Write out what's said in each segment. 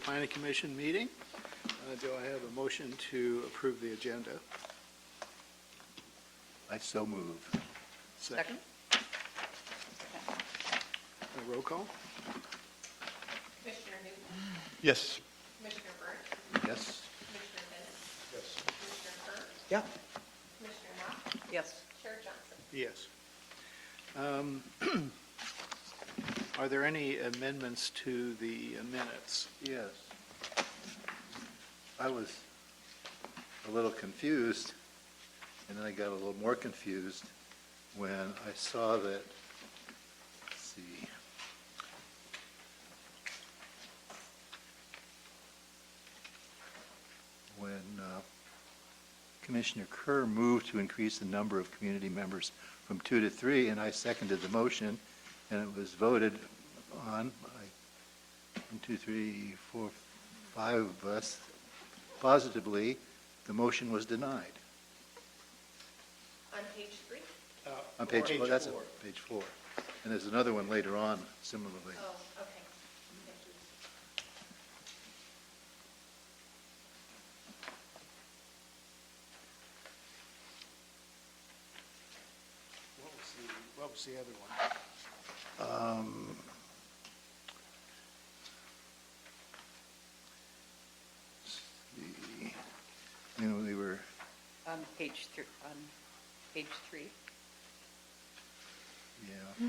Planning Commission meeting. Do I have a motion to approve the agenda? I so move. Second? A roll call? Commissioner Newton, Yes. Commissioner Burt, Yes? Commissioner Bennett, Yes. Commissioner Kerr, Yeah. Commissioner Knopf, Yes. Chair Johnson. Yes. Are there any amendments to the minutes? Yes. I was a little confused, and then I got a little more confused when I saw that, let's see, when Commissioner Kerr moved to increase the number of community members from 2 to 3, and I seconded the motion, and it was voted on by 1, 2, 3, 4, 5 of us. Positively, the motion was denied. On page 3? On page, oh, that's four. page 4. And there's another one later on similarly. Oh, okay. Thank you. What was the other one? They were, On page 3. yeah.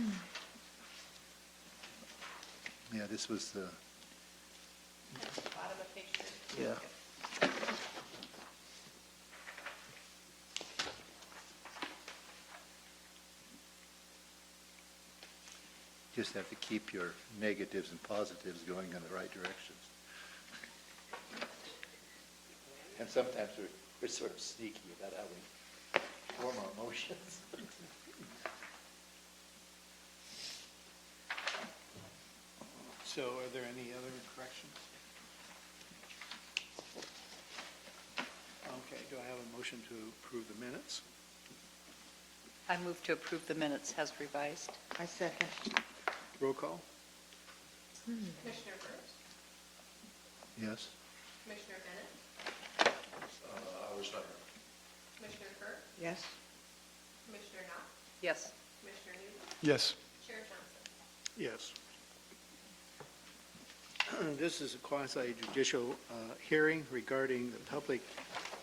Yeah, this was the, At the bottom of page 3. yeah. Just have to keep your negatives and positives going in the right directions. And sometimes we're sort of sneaky about how we form our motions. So are there any other corrections? Okay, do I have a motion to approve the minutes? I move to approve the minutes as revised. I second. Roll call? Commissioner Burt, Yes? Commissioner Bennett, I was not here. Commissioner Kerr, Yes. Commissioner Knopf, Yes. Commissioner Newton, Yes. Chair Johnson. Yes. This is a quasi-judicial hearing regarding the public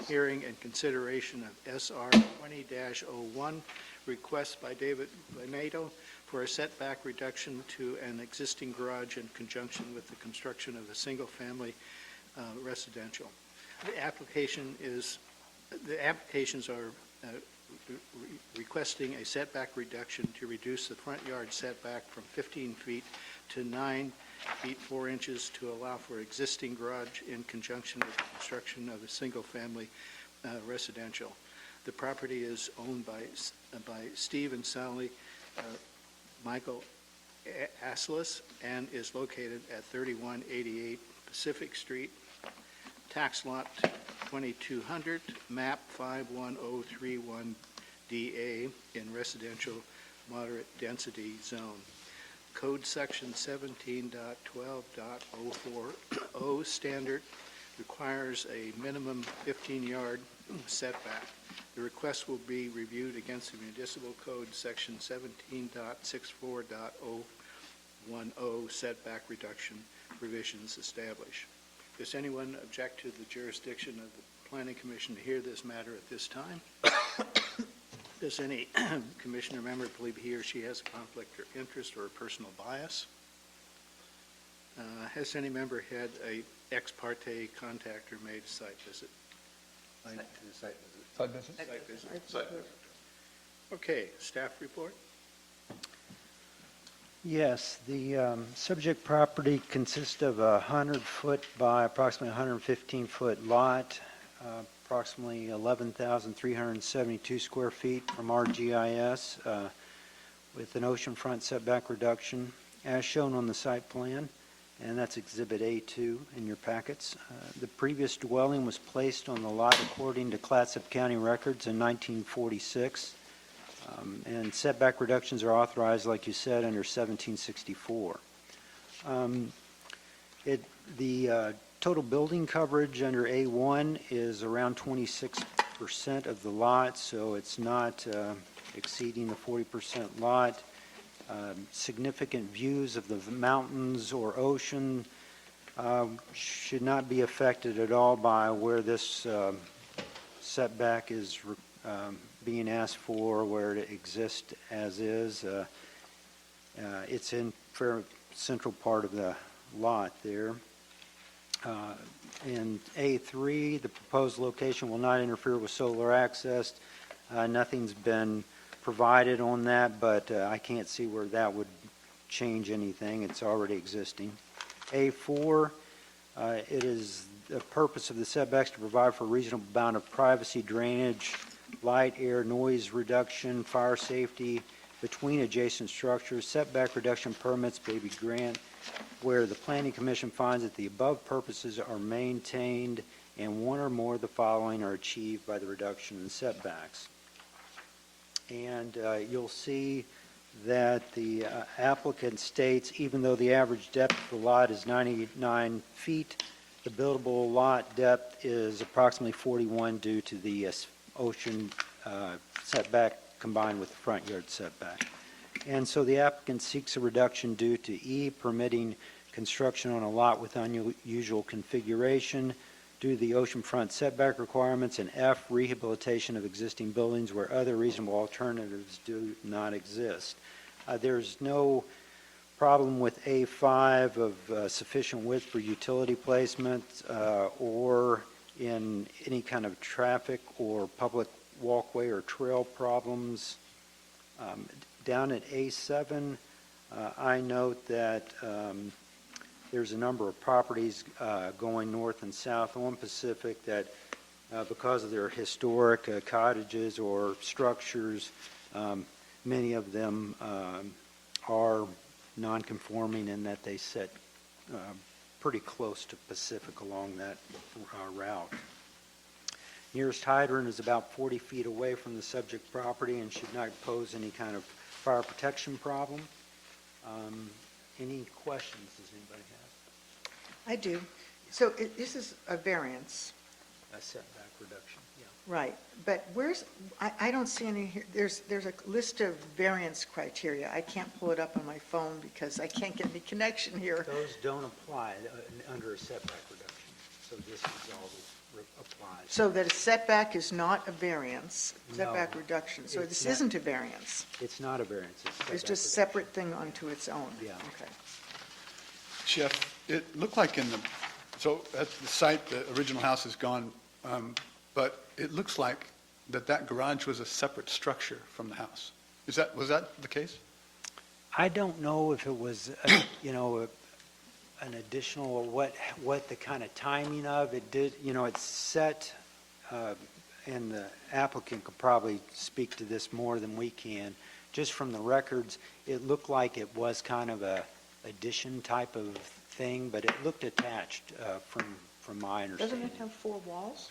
hearing and consideration of SR 20-01, request by David Venato for a setback reduction to an existing garage in conjunction with the construction of a single-family residential. The applications are requesting a setback reduction to reduce the front yard setback from 15 feet to 9 feet 4 inches to allow for existing garage in conjunction with the construction of a single-family residential. The property is owned by Steve and Sally Michael Aslis and is located at 3188 Pacific Street, tax lot 2200, map 51031DA in residential moderate density zone. Code section 17.12.040 standard requires a minimum 15-yard setback. The request will be reviewed against the municipal code section 17.64.010 setback reduction provisions established. Does anyone object to the jurisdiction of the Planning Commission to hear this matter at this time? Does any commissioner member believe he or she has a conflict of interest or a personal bias? Has any member had a ex parte contact or made a site visit? Site visit. Side business? Site visit. Side visit. Okay, staff report? Yes, the subject property consists of a 100-foot by approximately 115-foot lot, approximately 11,372 square feet from RGIS, with an oceanfront setback reduction as shown on the site plan, and that's Exhibit A2 in your packets. The previous dwelling was placed on the lot according to Clatsop County records in 1946. And setback reductions are authorized, like you said, under 1764. The total building coverage under A1 is around 26% of the lot, so it's not exceeding the 40% lot. Significant views of the mountains or ocean should not be affected at all by where this setback is being asked for, where it exists as is. It's in fair central part of the lot there. In A3, the proposed location will not interfere with solar access. Nothing's been provided on that, but I can't see where that would change anything. It's already existing. A4, it is the purpose of the setbacks to provide for a reasonable amount of privacy, drainage, light, air, noise reduction, fire safety between adjacent structures. Setback reduction permits may be granted where the Planning Commission finds that the above purposes are maintained and one or more of the following are achieved by the reduction in setbacks. And you'll see that the applicant states, even though the average depth of the lot is 99 feet, the buildable lot depth is approximately 41 due to the ocean setback combined with the front yard setback. And so the applicant seeks a reduction due to E, permitting construction on a lot with unusual configuration due to the oceanfront setback requirements, and F, rehabilitation of existing buildings where other reasonable alternatives do not exist. There's no problem with A5 of sufficient width for utility placement or in any kind of traffic or public walkway or trail problems. Down at A7, I note that there's a number of properties going north and south on Pacific that because of their historic cottages or structures, many of them are non-conforming in that they sit pretty close to Pacific along that route. Nearest hydrant is about 40 feet away from the subject property and should not pose any kind of fire protection problem. Any questions does anybody have? I do. So this is a variance, A setback reduction, yeah. right? But where's, I don't see any here, there's a list of variance criteria. I can't pull it up on my phone because I can't get any connection here. Those don't apply under a setback reduction, so this is all that applies. So that a setback is not a variance, setback No, reduction. So it's this not. isn't a variance. It's not a variance. It's just a setback separate thing unto its own. Yeah. Okay. Jeff, it looked like so at the site, the original house is gone, but it looks like that garage was a separate structure from the house. Was that the case? reduction. I don't know if it was, an additional, or what the kind of timing of it did, it's set, and the applicant could probably speak to this more than we can. Just from the records, it looked like it was kind of a addition type of thing, but it looked attached from my understanding. Doesn't it have 4 walls?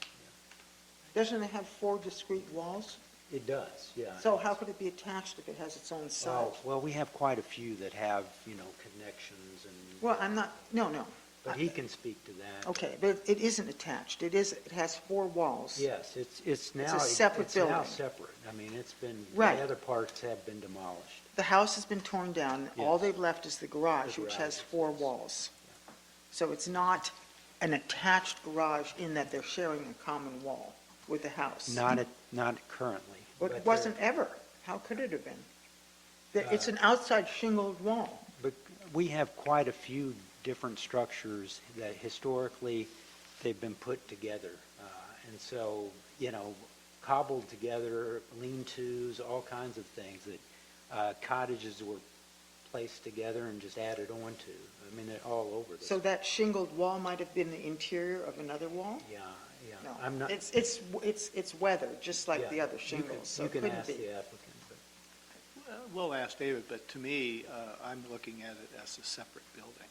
Doesn't it have 4 discrete walls? It does, yeah. So how could it be attached if it has its own side? Well, we have quite a few that have, connections and. Well, I'm not, no. But he can speak to that. Okay, but it isn't attached. It has 4 walls. Yes, it's now. a separate It's now building. separate. I mean, it's been, Right. the other parts have been demolished. The house has been torn down. All Yes. they've left is the garage, The which garage, has 4 walls. So it's not an attached garage in that they're sharing a common wall with the house. Not currently. But but it wasn't ever. How could it have been? It's Uh, an outside shingled wall. But we have quite a few different structures that historically they've been put together. And so, cobbled together, lean-tos, all kinds of things that cottages were placed together and just added on to. I mean, they're all over this. So that shingled wall might have been the interior of another wall? Yeah. No. I'm not. It's weathered, just like yeah, the other you can- shingles, so you it can couldn't ask be. the applicant, but. We'll ask David, but to me, I'm looking at it as a separate building.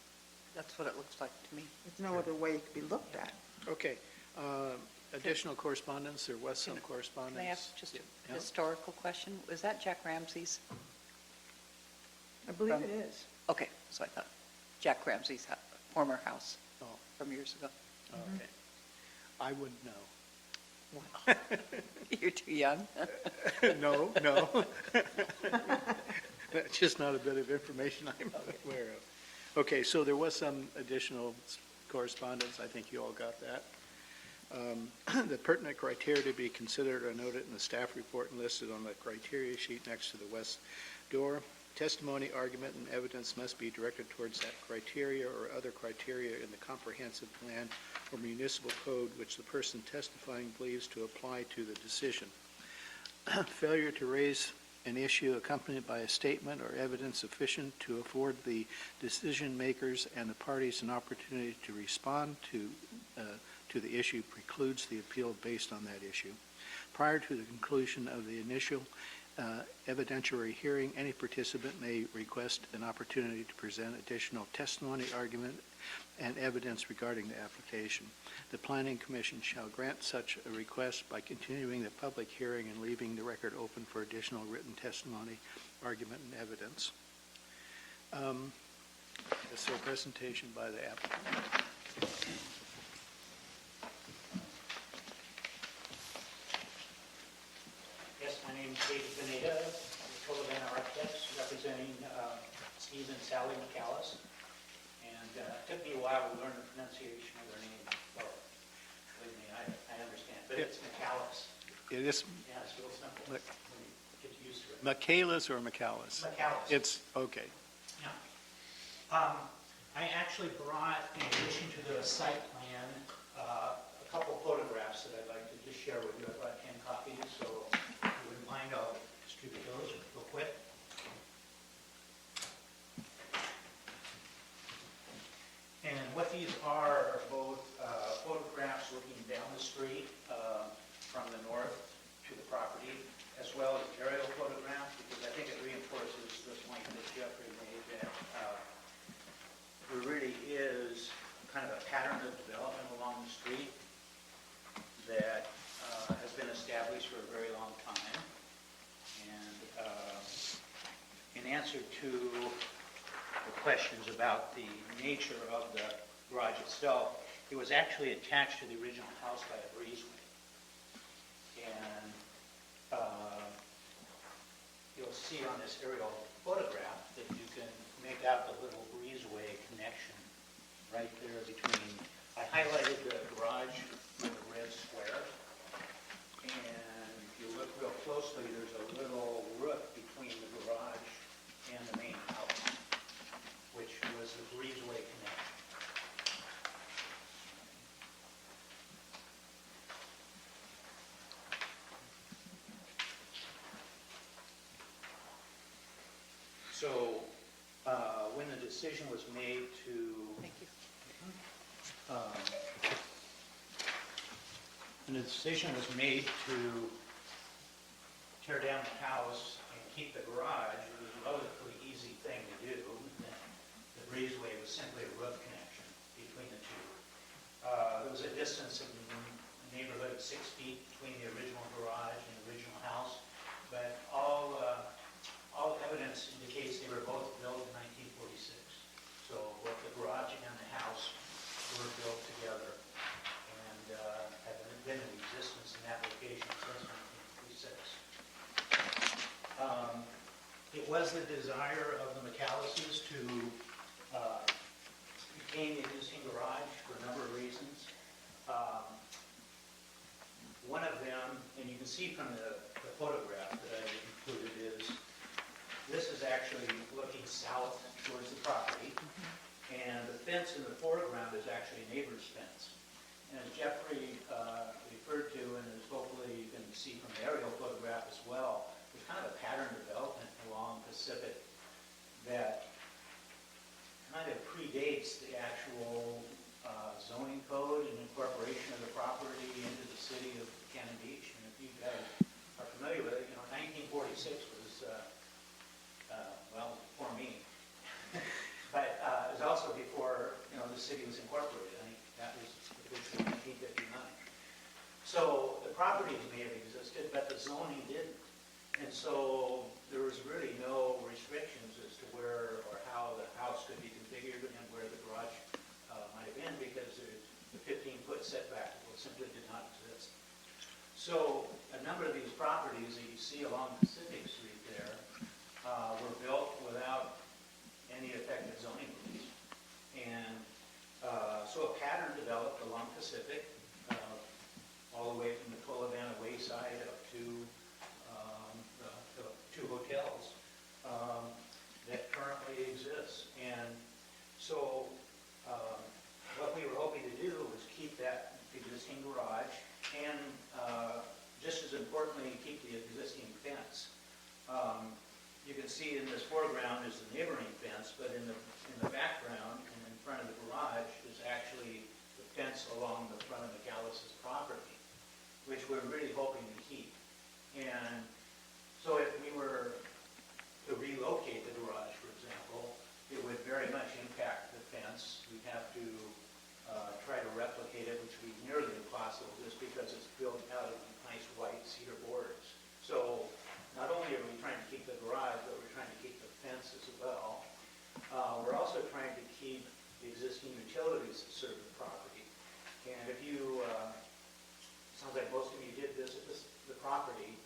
That's what it looks like to me. There's no other way it could be looked at. Okay, additional correspondence, there was some correspondence. Can I ask just a Yeah. historical question? Was that Jack Ramsey's? I believe From- it is. Okay, so I thought Jack Ramsey's former house. from years ago. Okay. I wouldn't know. You're too young. No, no. That's just not a bit of information I'm aware of. Okay, so there was some additional correspondence. I think you all got that. The pertinent criteria to be considered are noted in the staff report and listed on the criteria sheet next to the west door. Testimony, argument, and evidence must be directed towards that criteria or other criteria in the comprehensive plan or municipal code which the person testifying believes to apply to the decision. Failure to raise an issue accompanied by a statement or evidence sufficient to afford the decision makers and the parties an opportunity to respond to the issue precludes the appeal based on that issue. Prior to the conclusion of the initial evidentiary hearing, any participant may request an opportunity to present additional testimony, argument, and evidence regarding the application. The Planning Commission shall grant such a request by continuing the public hearing and leaving the record open for additional written testimony, argument, and evidence. This is a presentation by the applicant. Yes, my name is David Beneda, Colavan Architects, representing Steve and Sally McAllis. And it took me a while to learn the pronunciation of their name. Well, believe me, I understand, but it's McAllis. It is Yeah, it's real simple when you get used to it. Michaelis or McAllis? McAllis. It's, okay. Yeah. I actually brought, in addition to the site plan, a couple photographs that I'd like to just share with you. I brought 10 copies, so if you wouldn't mind, I'll distribute those real quick. And what these are both photographs looking down the street from the north to the property, as well as aerial photographs, because I think it reinforces the point that Jeffrey made that there really is kind of a pattern of development along the street that has been established for a very long time. And in answer to the questions about the nature of the garage itself, it was actually attached to the original house by a breezeway. And you'll see on this aerial photograph that you can make out the little breezeway connection right there between, I highlighted the garage with a red square, and if you look real closely, there's a little roof between the garage and the main house, which was the breezeway connection. So when the decision was made to Thank you. when the decision was made to tear down the house and keep the garage, it was a relatively easy thing to do. The breezeway was simply a roof connection between the two. There was a distance in the neighborhood of 6 feet between the original garage and the original house, but all evidence indicates they were both built in 1946. So both the garage and the house were built together and have been in existence in that location since 1946. It was the desire of the McAllises to retain the existing garage for a number of reasons. One of them, and you can see from the photograph that I included, is this is actually looking south towards the property, and the fence in the foreground is actually a neighbor's fence. And as Jeffrey referred to, and as hopefully you can see from the aerial photograph as well, there's kind of a pattern development along Pacific that kind of predates the actual zoning code and incorporation of the property into the city of Cannon Beach. And if you guys are familiar with it, 1946 was, well, before me. But it was also before, the city was incorporated. I think that was officially 1959. So the properties may have existed, but the zoning didn't. And so there was really no restrictions as to where or how the house could be configured and where the garage might have in because the 15-foot setback simply did not exist. So a number of these properties that you see along Pacific Street there were built without any effective zoning rules. And so a pattern developed along Pacific, all the way from the Colivana Wayside up to the two hotels that currently exists. And so what we were hoping to do was keep that existing garage and just as importantly, keep the existing fence. You can see in this foreground is the neighboring fence, but in the background and in front of the garage is actually the fence along the front of McAllis's property, which we're really hoping to keep. And so if we were to relocate the garage, for example, it would very much impact the fence. We'd have to try to replicate it, which would be nearly impossible just because it's built out of nice white cedar boards. So not only are we trying to keep the garage, but we're trying to keep the fence as well. We're also trying to keep the existing utilities that serve the property. And if you, sounds like most of you did visit the property,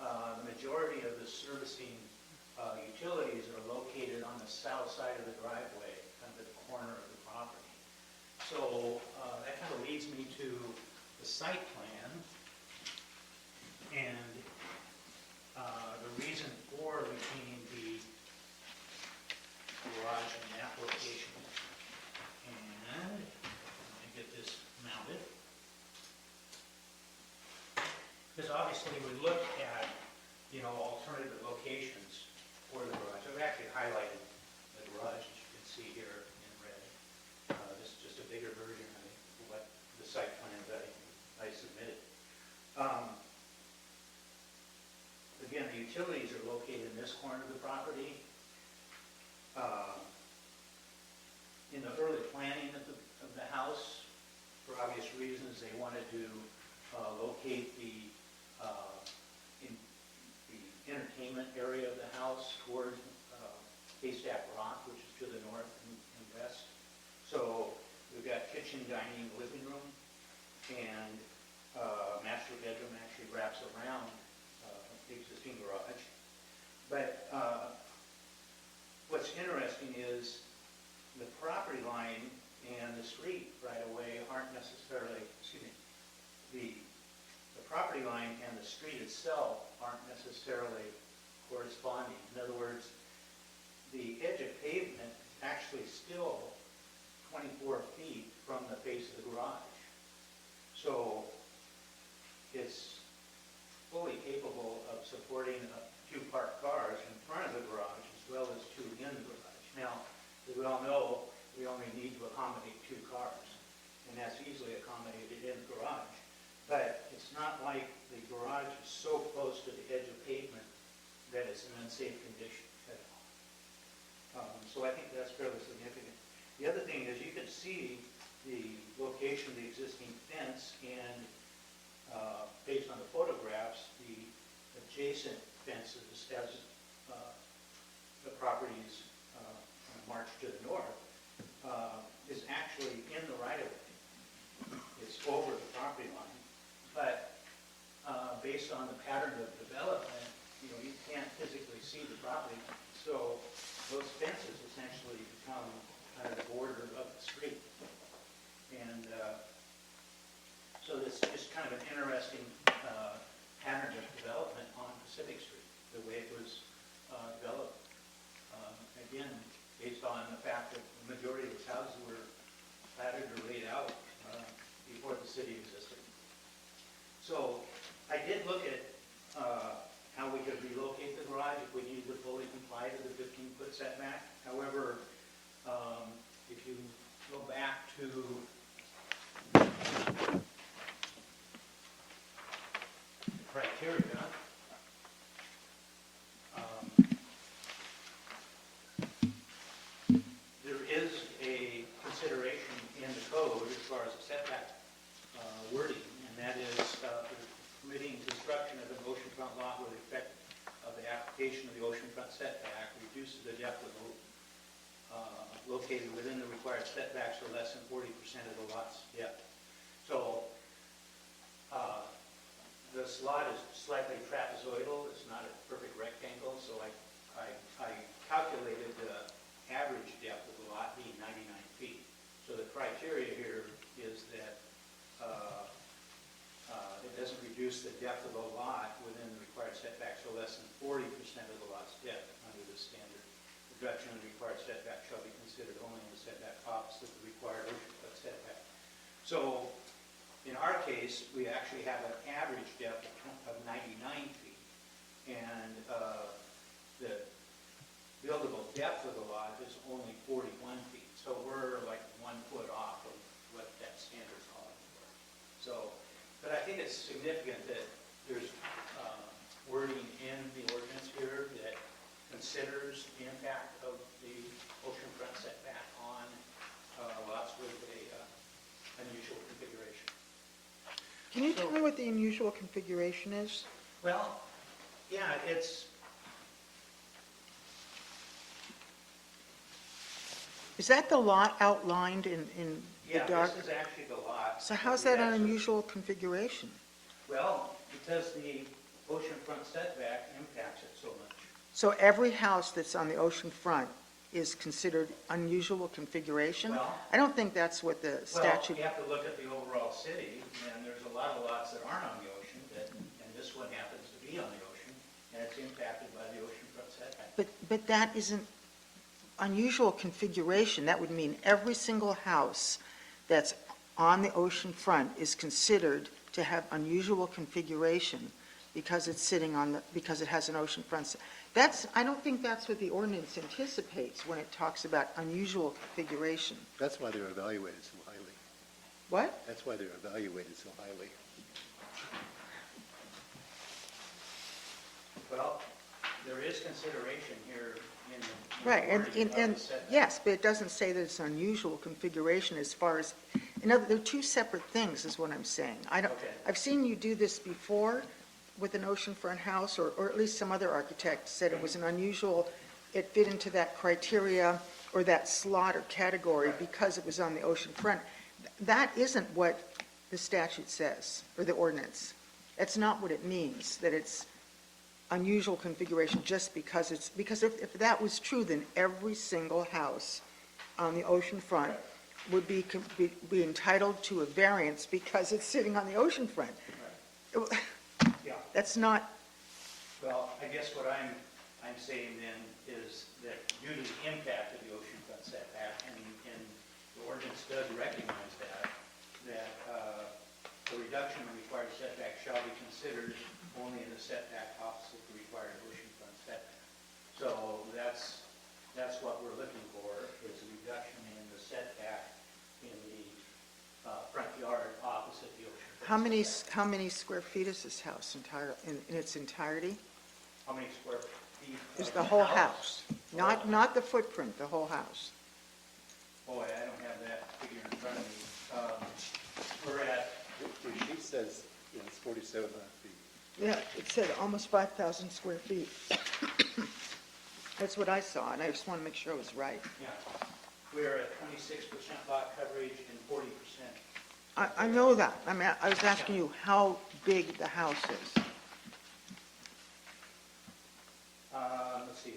the majority of the servicing utilities are located on the south side of the driveway, kind of at the corner of the property. So that kind of leads me to the site plan. And the reason for retaining the garage in that location. And let me get this mounted. Because obviously we looked at, alternative locations for the garage. I've actually highlighted the garage, as you can see here in red. This is just a bigger version of what the site plan that I submitted. Again, the utilities are located in this corner of the property. In the early planning of the house, for obvious reasons, they wanted to locate the entertainment area of the house toward Haystack Rock, which is to the north and west. So we've got kitchen, dining, living room, and master bedroom actually wraps around the existing garage. But what's interesting is the property line and the street right away aren't necessarily, the property line and the street itself aren't necessarily corresponding. In other words, the edge of pavement is actually still 24 feet from the face of the garage. So it's fully capable of supporting two parked cars in front of the garage as well as two in the garage. Now, as we all know, we only need to accommodate two cars, and that's easily accommodated in the garage. But it's not like the garage is so close to the edge of pavement that it's an unsafe condition at all. So I think that's fairly significant. The other thing is you can see the location of the existing fence, and based on the photographs, the adjacent fences as the properties march to the north is actually in the right-of-way. It's over the property line. But based on the pattern of development, you can't physically see the property. So those fences essentially become kind of the border of the street. And so it's just kind of an interesting pattern of development on Pacific Street, the way it was developed. Again, based on the fact that the majority of these houses were platted or laid out before the city existed. So I did look at how we could relocate the garage if we needed to fully comply to the 15-foot setback. However, if you go back to the criteria, there is a consideration in the code as far as the setback wording, and that is permitting construction of an oceanfront lot with effect of the application of the oceanfront setback reduces the depth of the located within the required setbacks or less than 40% of the lot's depth. So this lot is slightly trapezoidal, it's not a perfect rectangle, so I calculated the average depth of the lot being 99 feet. So the criteria here is that it doesn't reduce the depth of the lot within the required setbacks or less than 40% of the lot's depth under the standard. Reduction of the required setback shall be considered only in the setback opposite the required ocean-front setback. So in our case, we actually have an average depth of 99 feet, and the buildable depth of the lot is only 41 feet. So we're like 1 foot off of what that standard's calling for. So, but I think it's significant that there's wording in the ordinance here that considers the impact of the oceanfront setback on lots with a unusual configuration. Can you tell me what the unusual configuration is? Well, yeah, it's, Is that the lot outlined in the yeah, dark? this is actually the lot. So how's that an unusual configuration? Well, because the oceanfront setback impacts it so much. So every house that's on the ocean front is considered unusual configuration? Well- I don't think that's what the statute, Well, you have to look at the overall city, and there's a lot of lots that aren't on the ocean, and this one happens to be on the ocean, and it's impacted by the oceanfront setback. but that isn't unusual configuration. That would mean every single house that's on the ocean front is considered to have unusual configuration because it's sitting on the, because it has an ocean front. I don't think that's what the ordinance anticipates when it talks about unusual configuration. That's why they're evaluated so highly. What? That's why they're evaluated so highly. Well, there is consideration here in the. Right, wording of and the setback. yes, but it doesn't say that it's unusual configuration as far as, they're two separate things, is what I'm saying. Okay. I've seen you do this before with an oceanfront house, or at least some other architect said it was an unusual, it fit into that criteria or that slot or category because it was on the ocean front. That isn't what the statute says, or the ordinance. That's not what it means, that it's unusual configuration just because it's, because if that was true, then every single house on the ocean front would be entitled to a variance because it's sitting on the ocean front. Yeah, That's not, well, I guess what I'm saying then is that due to the impact of the oceanfront setback, and the ordinance does recognize that the reduction in required setback shall be considered only in the setback opposite the required oceanfront setback. So that's what we're looking for, is a reduction in the setback in the front yard opposite the oceanfront setback. how many square feet is this house in its entirety? How many square feet? Is of the whole house, not the footprint, the whole house. Boy, I don't have that figure in front of me. We're at, Your sheet says, it's 47 feet. Yeah, it said almost 5,000 square feet. That's what I saw, and I just want to make sure it was right. yeah, we're at 26% lot coverage and 40%. I know that. I mean, I was asking you how big the house is. Let's see,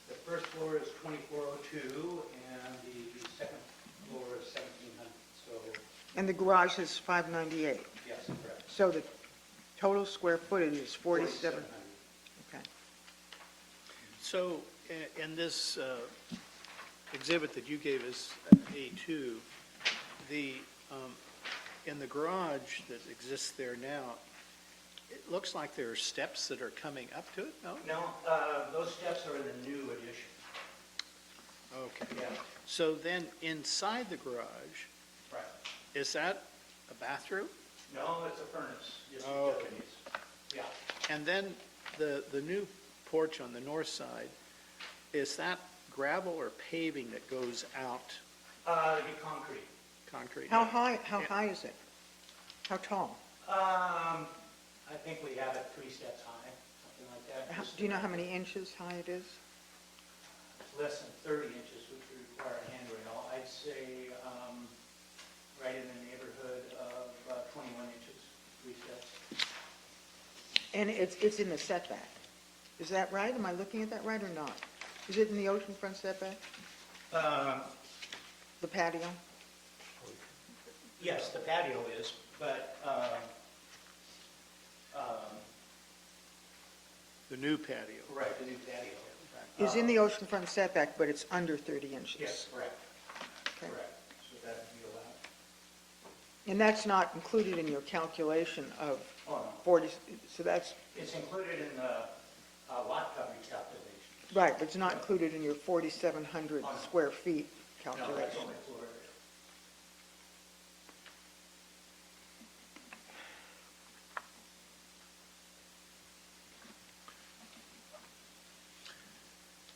the first floor is 2402, and the second floor is 1700, so, And the garage is 598. yes, correct. So the total square footage is 47. 4700. Okay. So in this exhibit that you gave us, A2, in the garage that exists there now, it looks like there are steps that are coming up to it, no? No, those steps are in the new addition. Okay. Yeah, So then inside the garage, right. is that a bathroom? No, it's a furnace, just Oh, okay. utilities. Yeah, And then the new porch on the north side, is that gravel or paving that goes out it'd be concrete. concrete? How high is it? How tall? I think we have it 3 steps high, something like that. Do you know how many inches high it is? It's less than 30 inches, which we require a handrail. I'd say right in the neighborhood of 21 inches, 3 steps. And it's in the setback. Is that right? Am I looking at that right or not? Is it in the oceanfront setback, the patio? Yes, the patio is, but The new patio. right, the new patio. Is in the oceanfront setback, but it's under 30 inches? Yes, correct, Okay. correct. So that would be allowed. And that's not included in your calculation of Oh, no. 40, so that's, It's included in the lot coverage calculation. right, but it's not included in your 4,700 Oh, no. square feet No, that's calculation. only floor area.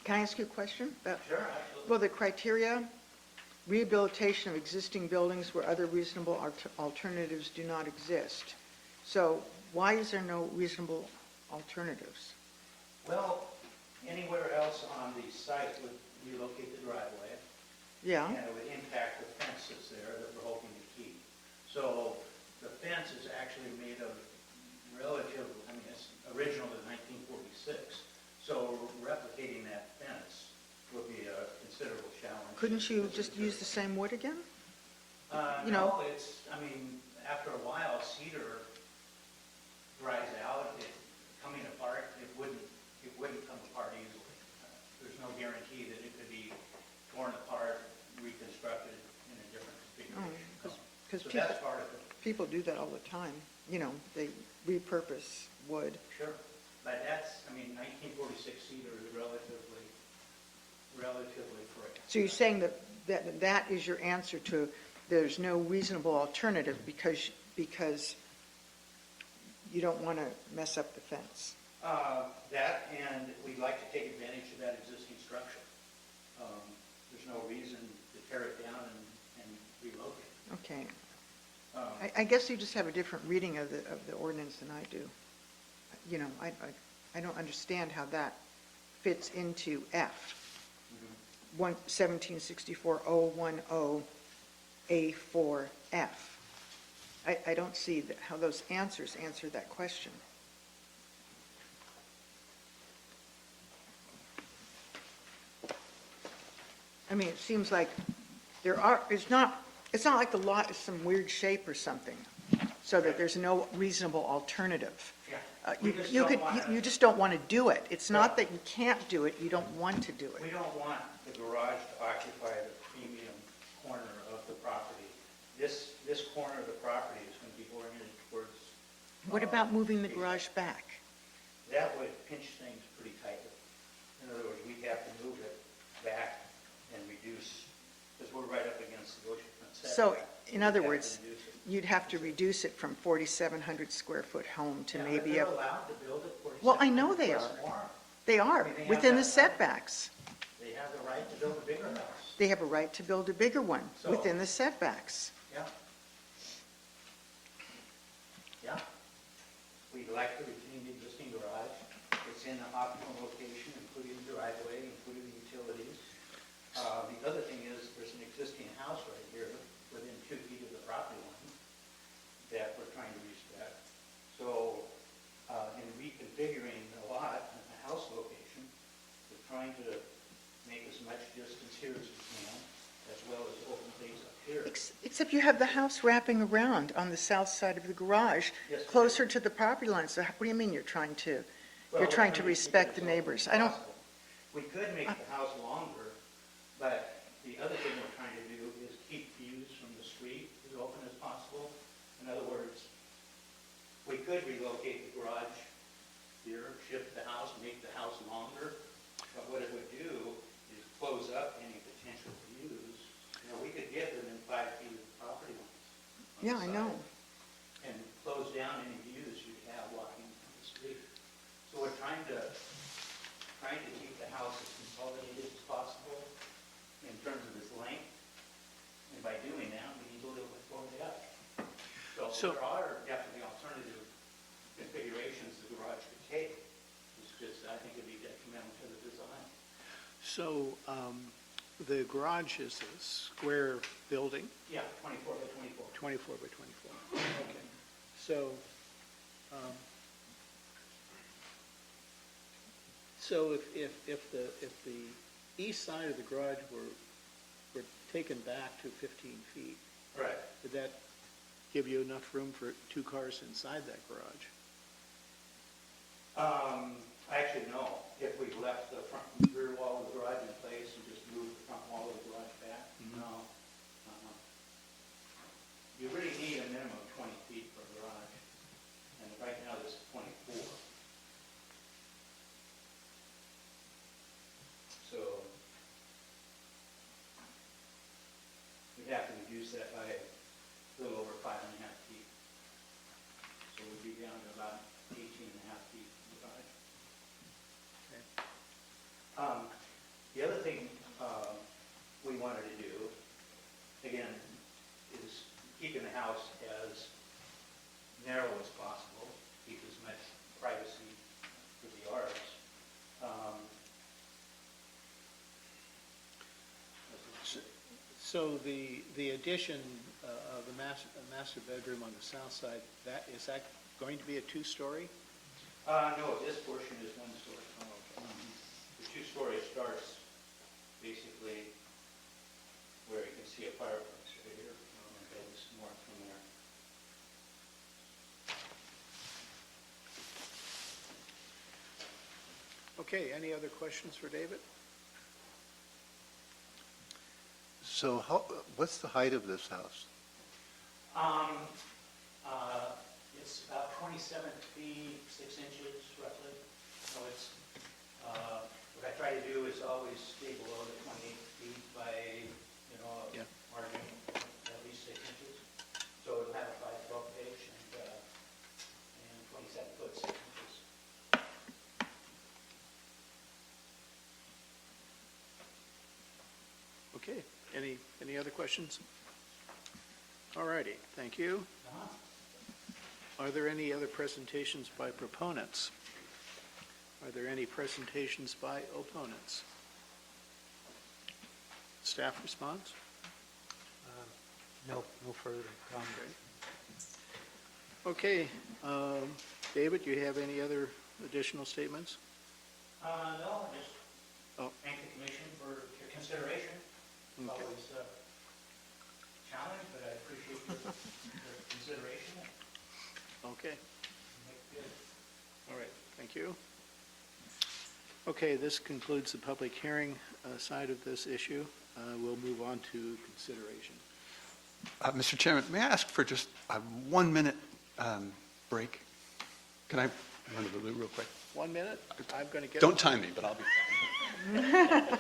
Can I ask you a question? Sure, absolutely. Well, the criteria, rehabilitation of existing buildings where other reasonable alternatives do not exist. So why is there no reasonable alternatives? Well, anywhere else on the site would relocate the driveway, Yeah, and it would impact the fences there that we're hoping to keep. So the fence is actually made of relative, I mean, it's original to 1946. So replicating that fence would be a considerable challenge. couldn't you just use the same wood again? you No, know- it's, I mean, after a while, cedar dries out, coming apart, it wouldn't come apart easily. There's no guarantee that it could be torn apart, reconstructed in a different configuration. Oh, 'cause So people- that's part of it, People do that all the time, they repurpose wood. sure. But that's, I mean, 1946 cedar is relatively fresh. So you're saying that is your answer to, there's no reasonable alternative because you don't want to mess up the fence? That, and we'd like to take advantage of that existing structure. There's no reason to tear it down and relocate. Okay. Um, I guess you just have a different reading of the ordinance than I do. I don't understand how that fits into F. 1764-010A4F. I don't see how those answers answer that question. I mean, it seems like it's not like the lot is some weird shape or something, so that there's no reasonable alternative. Yeah. You We just you don't could, wanna- you just don't want to do it. It's not No. that you can't do it, you don't want to do We it. don't want the garage to occupy the premium corner of the property. This corner of the property is going to be oriented towards. What about moving the garage back? That would pinch things pretty tightly. In other words, we'd have to move it back and reduce, because we're right up against the oceanfront setback. So, in other We'd have to words, reduce it. you'd have to reduce it from 4,700 square foot home to Yeah, but maybe they're a, allowed to build it 4,700 Well, I know they plus are. more. they are, I mean, they have within the that right. setbacks. They have the right to build a bigger house. They have a right to build a bigger one, So- within the setbacks. Yeah. Yeah. We'd like to retain the existing garage. It's in the optimal location, including the driveway, including the utilities. The other thing is, there's an existing house right here, within 2 feet of the property line, that we're trying to respect. So, in reconfiguring the lot and the house location, we're trying to make as much distance here as we can, as well as open things up here. Except you have the house wrapping around on the south side of the garage, Yes, we closer to the property line. So what do you mean you're trying to respect the neighbors? I don't, We could make the house longer, but the other thing we're trying to do is keep views from the street as open as possible. In other words, we could relocate the garage here, shift the house, make the house longer, but what it would do is close up any potential views. We could get within 5 feet of the property lines. on yeah, the I side. know. And close down any views you'd have walking from the street. So we're trying to keep the house as consolidated as possible in terms of its length. And by doing that, we need a little bit more depth. So there are definitely alternative configurations the garage could take. It's just, I think it'd be detrimental to the design. So the garage is a square building, Yeah, 24 by 24. 24 by 24. Okay. So, so if the east side of the garage were taken back to 15 feet, Right. would that give you enough room for 2 cars inside that garage? Actually, no. If we left the front rear wall of the garage in place and just moved the front wall of the garage back, no. You really need a minimum of 20 feet for a garage, and right now this is 24. So we'd have to reduce that by a little over 5.5 feet. So we'd be down to about 18.5 feet in the garage. The other thing we wanted to do, again, is keeping the house as narrow as possible, keep as much privacy for the yards. So the addition of the master bedroom on the south side, is that going to be a 2-story? No, this portion is 1 story. The 2-story starts basically where you can see a fireplace right here, and goes north from there. Okay, any other questions for David? So what's the height of this house? It's about 27 feet, 6 inches roughly. So it's, what I try to do is always stay below the 28 feet by, Yeah. margin at least 6 inches. So it'll have a 5/12 pitch and 27 foot 6 inches. Okay, any other questions? All righty, thank you. Are there any other presentations by proponents? Are there any presentations by opponents? Staff response? No further comment. Okay, David, do you have any other additional statements? No, just Oh. thank the commission for your consideration. It's Okay. always a challenge, but I appreciate your consideration. Okay, Make it good. all right, thank you. Okay, this concludes the public hearing side of this issue. We'll move on to consideration. Mr. Chairman, may I ask for just a 1-minute break? Can I run to the loo real quick? 1 minute, I'm going to get... Don't time me, but I'll be fine.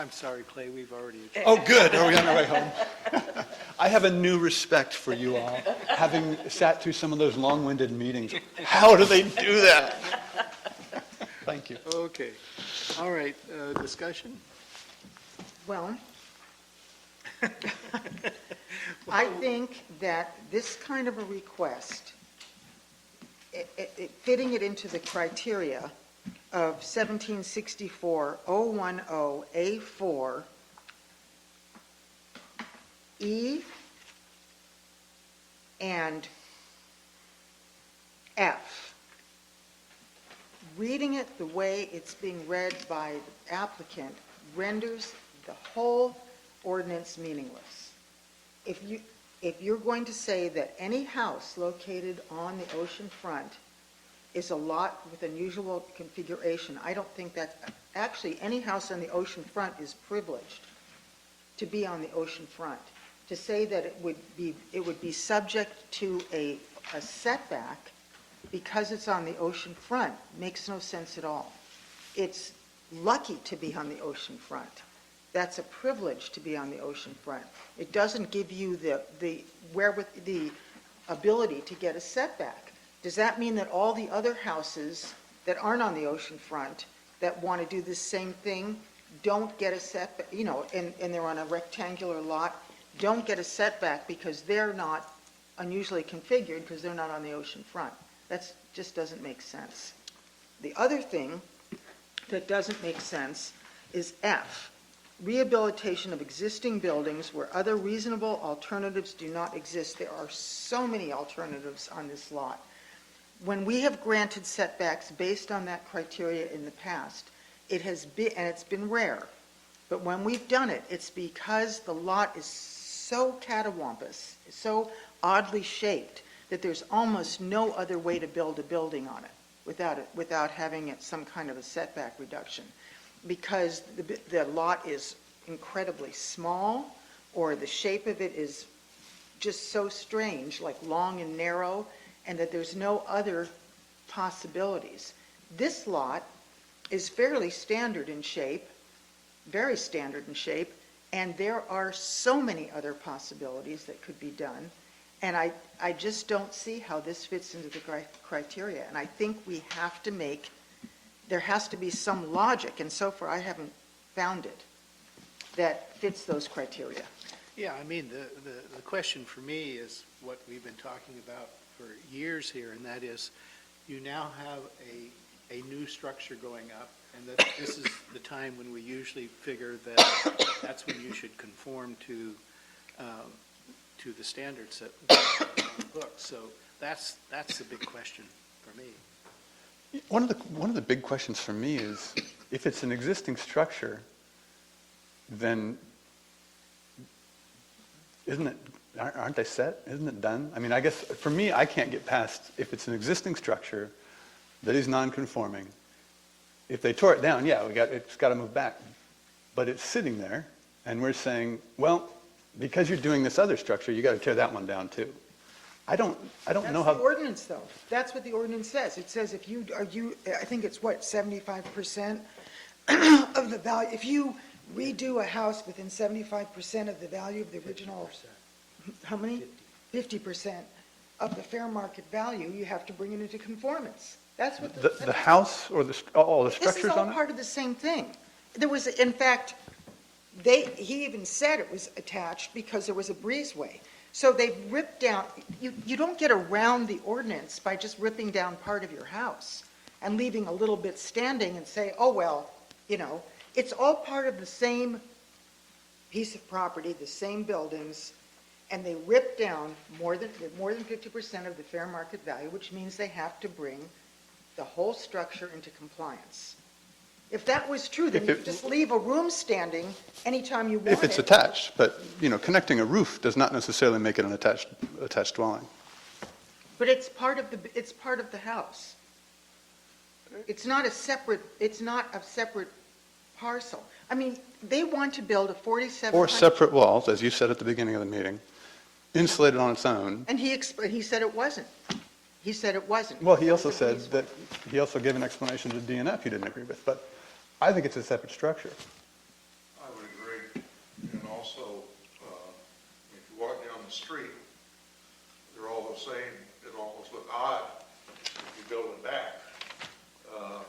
I'm sorry, Clay, we've already adjourned. Oh, good, are we on our way home? I have a new respect for you all, having sat through some of those long-winded meetings. How do they do that? Thank you. Okay, all right, discussion? Well, I think that this kind of a request, fitting it into the criteria of 1764-010A4, E and F, reading it the way it's being read by the applicant renders the whole ordinance meaningless. If you're going to say that any house located on the ocean front is a lot with unusual configuration, I don't think that, actually, any house on the ocean front is privileged to be on the ocean front. To say that it would be subject to a setback because it's on the ocean front makes no sense at all. It's lucky to be on the ocean front. That's a privilege to be on the ocean front. It doesn't give you the ability to get a setback. Does that mean that all the other houses that aren't on the ocean front that want to do the same thing don't get a setback, and they're on a rectangular lot, don't get a setback because they're not unusually configured because they're not on the ocean front? That just doesn't make sense. The other thing that doesn't make sense is F, rehabilitation of existing buildings where other reasonable alternatives do not exist. There are so many alternatives on this lot. When we have granted setbacks based on that criteria in the past, it has been, and it's been rare, but when we've done it, it's because the lot is so catawampus, so oddly shaped, that there's almost no other way to build a building on it without having some kind of a setback reduction. Because the lot is incredibly small, or the shape of it is just so strange, like long and narrow, and that there's no other possibilities. This lot is fairly standard in shape, very standard in shape, and there are so many other possibilities that could be done. And I just don't see how this fits into the criteria. And I think we have to there has to be some logic, and so far I haven't found it, that fits those criteria. Yeah, I mean, the question for me is what we've been talking about for years here, and that is, you now have a new structure going up, and that this is the time when we usually figure that that's when you should conform to the standards that are on the books. So that's the big question for me. One of the big questions for me is, if it's an existing structure, then aren't they set? Isn't it done? I mean, I guess for me, I can't get past, if it's an existing structure that is non-conforming, if they tore it down, yeah, it's got to move back. But it's sitting there, and we're saying, well, because you're doing this other structure, you got to tear that one down too. I don't know how. That's the ordinance, though. That's what the ordinance says. It says if I think it's 75% of the value. If you redo a house within 75% of the value of the original, 50%. How many? 50% of the fair market value, you have to bring it into conformance. That's what The house or all the This structures is all on it? part of the same thing. There was, in fact, he even said it was attached because there was a breezeway. So they ripped down, you don't get around the ordinance by just ripping down part of your house and leaving a little bit standing and say, oh, well, it's all part of the same piece of property, the same buildings, and they ripped down more than 50% of the fair market value, which means they have to bring the whole structure into compliance. If that was true, then you could just leave a room standing anytime you want it. If it's attached, but, connecting a roof does not necessarily make it an attached dwelling. But it's part of the house. It's not a separate parcel. I mean, they want to build a 4,700. Or separate walls, as you said at the beginning of the meeting, insulated on its own. And he said it wasn't. He said it wasn't. Well, he also It's a said breezeway. that, he also gave an explanation to DNF he didn't agree with, but I think it's a separate structure. I would also, if you walk down the street, they're all the same. It'll almost look odd if you build it back.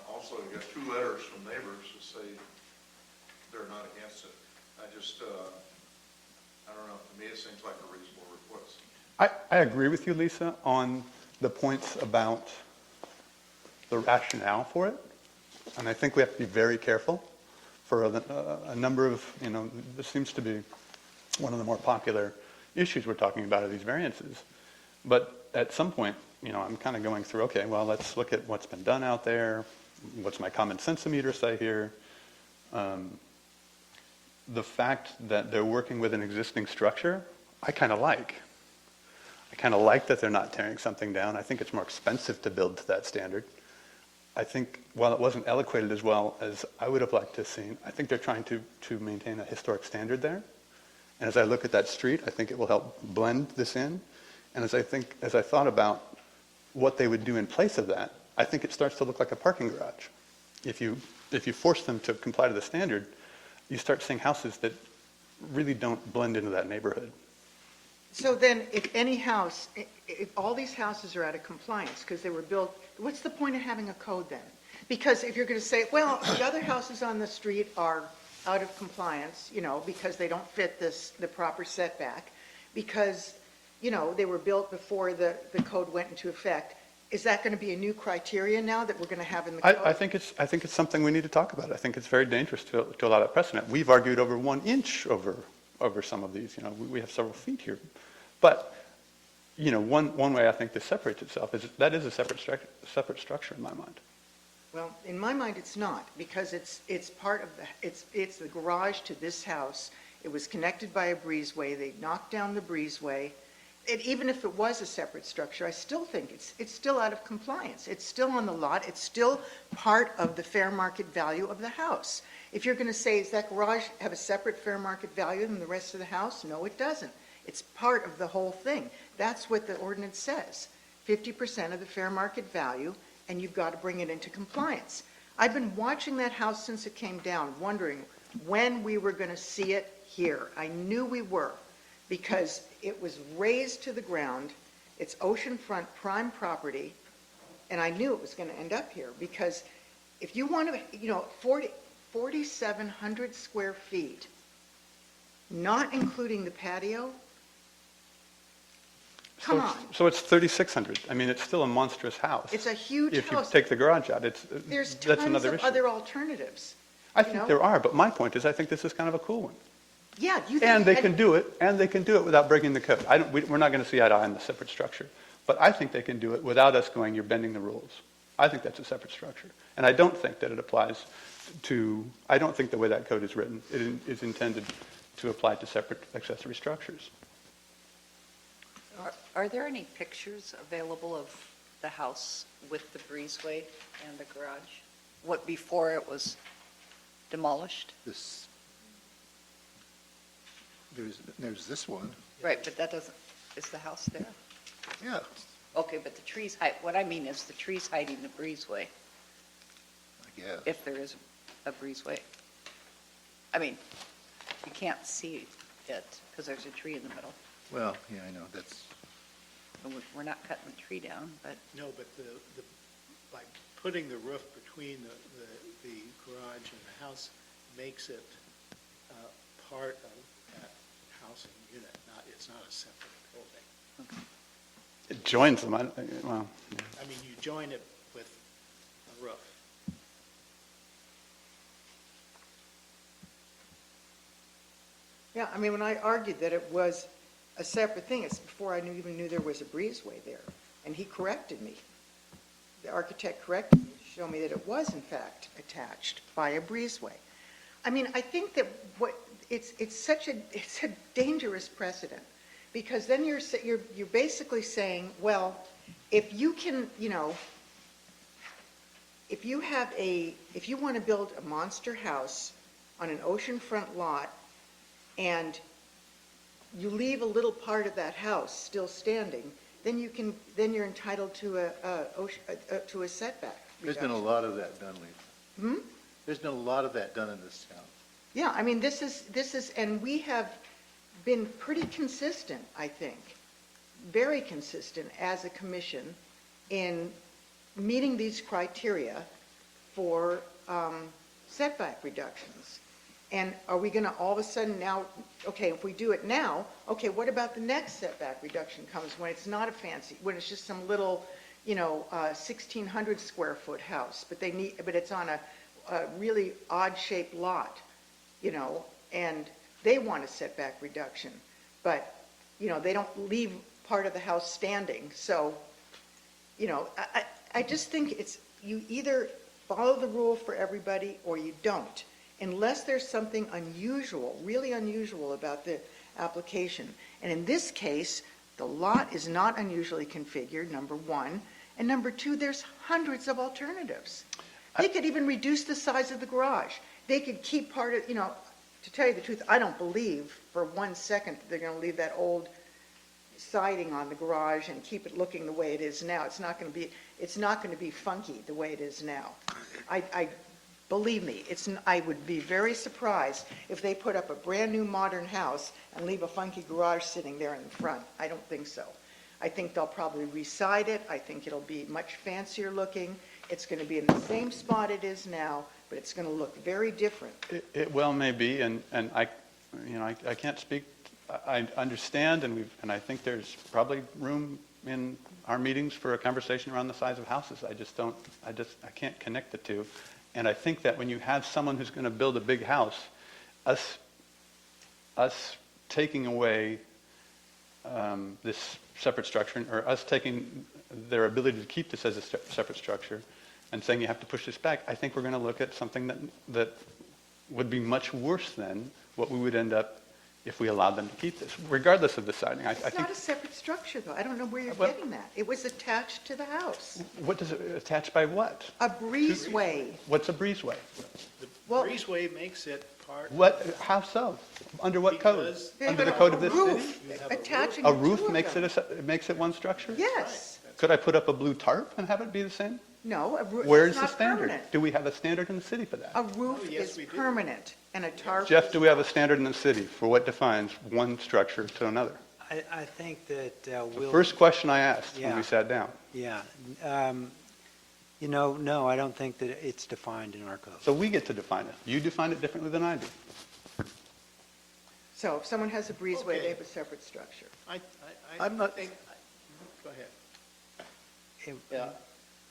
Also, you got 2 letters from neighbors that say they're not against it. I don't know, to me, it seems like a reasonable request. I agree with you, Lisa, on the points about the rationale for it. And I think we have to be very careful for a number of, this seems to be one of the more popular issues we're talking about are these variances. But at some point, I'm kind of going through, okay, well, let's look at what's been done out there. What's my common sensometer say here? The fact that they're working with an existing structure, I kind of like. I kind of like that they're not tearing something down. I think it's more expensive to build to that standard. I think while it wasn't eloquated as well as I would have liked to have seen, I think they're trying to maintain a historic standard there. And as I look at that street, I think it will help blend this in. And as I thought about what they would do in place of that, I think it starts to look like a parking garage. If you force them to comply to the standard, you start seeing houses that really don't blend into that neighborhood. So then, if all these houses are out of compliance because they were built, what's the point of having a code then? Because if you're going to say, well, the other houses on the street are out of compliance, because they don't fit the proper setback, because, they were built before the code went into effect, is that going to be a new criteria now that we're going to have in the code? I think it's something we need to talk about. I think it's very dangerous to allow that precedent. We've argued over 1 inch over some of these. We have several feet here. But, one way I think this separates itself is that is a separate structure in my mind. Well, in my mind, it's not, because it's part of it's the garage to this house. It was connected by a breezeway. They knocked down the breezeway. Even if it was a separate structure, I still think it's still out of compliance. It's still on the lot. It's still part of the fair market value of the house. If you're going to say, does that garage have a separate fair market value than the rest of the house? No, it doesn't. It's part of the whole thing. That's what the ordinance says. 50% of the fair market value, and you've got to bring it into compliance. I've been watching that house since it came down, wondering when we were going to see it here. I knew we were, because it was razed to the ground. It's oceanfront prime property, and I knew it was going to end up here, because if you want to, 4,700 square feet, not including the patio, come on. So it's 3,600. I mean, it's still a monstrous house. It's a huge If you house. take the garage out, There's that's tons another of issue. other alternatives. I think there are, but my point is I think this is kind of a cool one. Yeah, you think. And they can do it without breaking the code. We're not going to see eye to eye on the separate structure. But I think they can do it without us going, you're bending the rules. I think that's a separate structure. And I don't think that it applies I don't think the way that code is written, it is intended to apply to separate accessory structures. Are there any pictures available of the house with the breezeway and the garage? What, before it was demolished? There's this one. Right, but is the house there? Yeah. Okay, but the trees what I mean is the trees hiding the breezeway, I guess. if there is a breezeway. I mean, you can't see it because there's a tree in the middle. Well, yeah, I know, that's, And we're not cutting the tree down, but No, but by putting the roof between the garage and the house makes it part of that housing unit, it's not a separate building. It joins them. Well, I mean, you join it with a roof. Yeah, I mean, when I argued that it was a separate thing, it's before I even knew there was a breezeway there. And he corrected me. The architect corrected me to show me that it was, in fact, attached by a breezeway. I mean, I think that it's a dangerous precedent, because then you're basically saying, well, if you can, if you want to build a monster house on an oceanfront lot, and you leave a little part of that house still standing, then you're entitled to a setback. there's been a lot of that done, Lisa. There's been a lot of that done in this town. Yeah, I mean, this is, and we have been pretty consistent, I think, very consistent as a commission in meeting these criteria for setback reductions. And are we going to all of a sudden now, okay, if we do it now, okay, what about the next setback reduction comes when it's not a fancy, when it's just some little, 1,600 square foot house, but it's on a really odd shaped lot, and they want a setback reduction, but, they don't leave part of the house standing. So, I just think you either follow the rule for everybody or you don't, unless there's something unusual, really unusual about the application. And in this case, the lot is not unusually configured, number one, and number two, there's hundreds of alternatives. They could even reduce the size of the garage. They could keep part of, to tell you the truth, I don't believe for 1 second that they're going to leave that old siding on the garage and keep it looking the way it is now. It's not going to be funky the way it is now. Believe me, I would be very surprised if they put up a brand-new modern house and leave a funky garage sitting there in the front. I don't think so. I think they'll probably reside it. I think it'll be much fancier looking. It's going to be in the same spot it is now, but it's going to look very different. It well may be, and I can't speak. I understand, and I think there's probably room in our meetings for a conversation around the size of houses. I can't connect the two. And I think that when you have someone who's going to build a big house, us taking away this separate structure, or us taking their ability to keep this as a separate structure and saying you have to push this back, I think we're going to look at something that would be much worse than what we would end up if we allowed them to keep this, regardless of the siding. It's not a separate structure, though. I don't know where you're getting that. It was attached to the house. What does it attach by what? A breezeway. What's a breezeway? Well, Breezeway makes it part. What? How so? Under what code? Because they Under have the code a of this roof city? attaching A the roof two of makes them. it makes it one structure? Yes. Could I put up a blue tarp and have it be the same? No, a roof Where's is the not standard? permanent. Do we have a standard in the city for that? A roof Oh, yes, is we do. permanent, and a tarp Jeff, is do we have a standard in the city for what defines one structure to another? I think that The we'll... first question I asked when Yeah. we sat down. Yeah. No, I don't think that it's defined in our code. So we get to define it. You define it differently than I do. So if someone has a breezeway, Okay. they have a separate structure. I'm not- Go ahead. Yeah.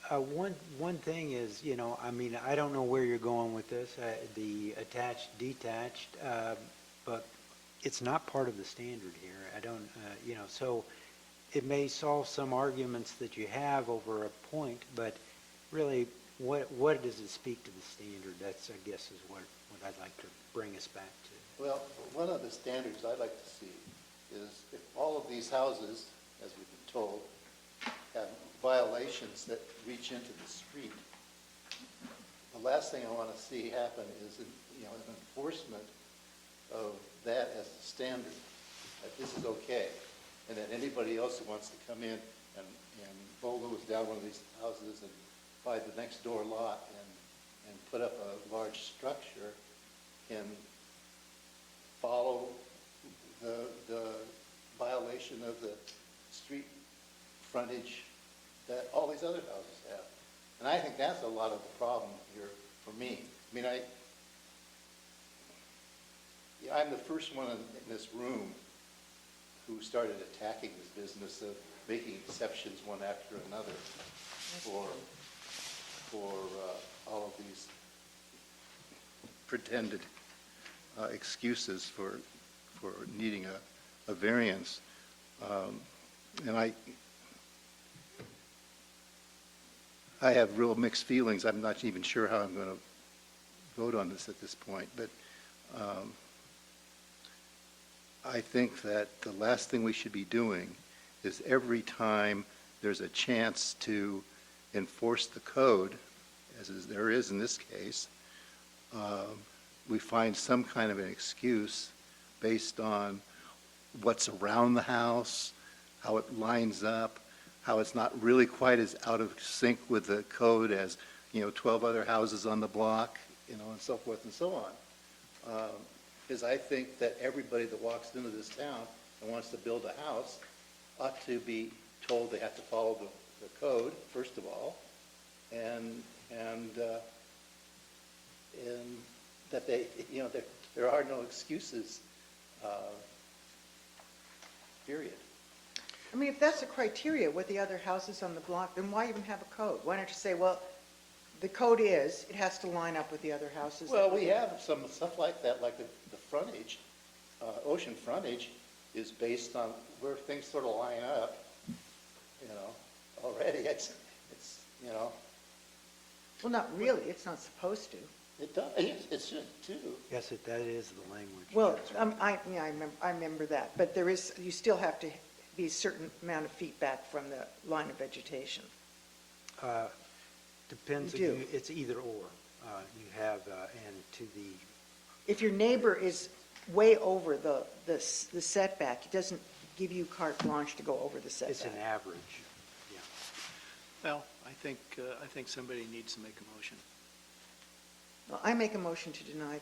One thing is, I don't know where you're going with this, the attached, detached, but it's not part of the standard here. I don't, so it may solve some arguments that you have over a point, but really, what does it speak to the standard? That's, I guess, is what I'd like to bring us back to. Well, one of the standards I'd like to see is if all of these houses, as we've been told, have violations that reach into the street, the last thing I want to see happen is, an enforcement of that as the standard, that this is okay, and that anybody else who wants to come in and bulldoze down one of these houses and buy the next door lot and put up a large structure can follow the violation of the street frontage that all these other houses have. And I think that's a lot of the problem here for me. I mean, I'm the first one in this room who started attacking this business of making exceptions one after another for all of these pretended excuses for needing a variance. And I have real mixed feelings. I'm not even sure how I'm going to vote on this at this point, but I think that the last thing we should be doing is every time there's a chance to enforce the code, there is in this case, we find some kind of an excuse based on what's around the house, how it lines up, how it's not really quite as out of sync with the code as, 12 other houses on the block, and so forth and so on. because I think that everybody that walks into this town and wants to build a house ought to be told they have to follow the code, first of all, and that they, there are no excuses, period. I mean, if that's a criteria with the other houses on the block, then why even have a code? Why don't you say, well, the code is, it has to line up with the other houses? Well, we have some stuff like that, like the frontage, ocean frontage is based on where things sort of line up, already. It's. Well, not really, it's not supposed to. It does, it should too. Yes, that is the language. Well, I remember that, but there is, you still have to be a certain amount of feet back from the line of vegetation. Depends, You do. it's either or. You have, and to the, If your neighbor is way over the setback, it doesn't give you carte blanche to go over the setback. it's an average, yeah. Well, I think somebody needs to make a motion. Well, I make a motion to deny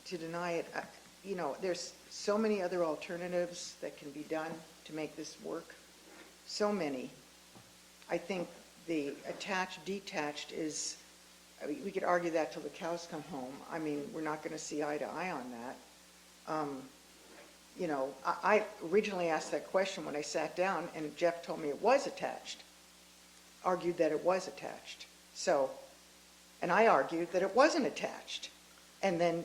to deny it. There's so many other alternatives that can be done to make this work. So many. I think the attached, detached is, I mean, we could argue that till the cows come home. I mean, we're not going to see eye to eye on that. I originally asked that question when I sat down, and Jeff told me it was attached, argued that it was attached. And I argued that it wasn't attached. And then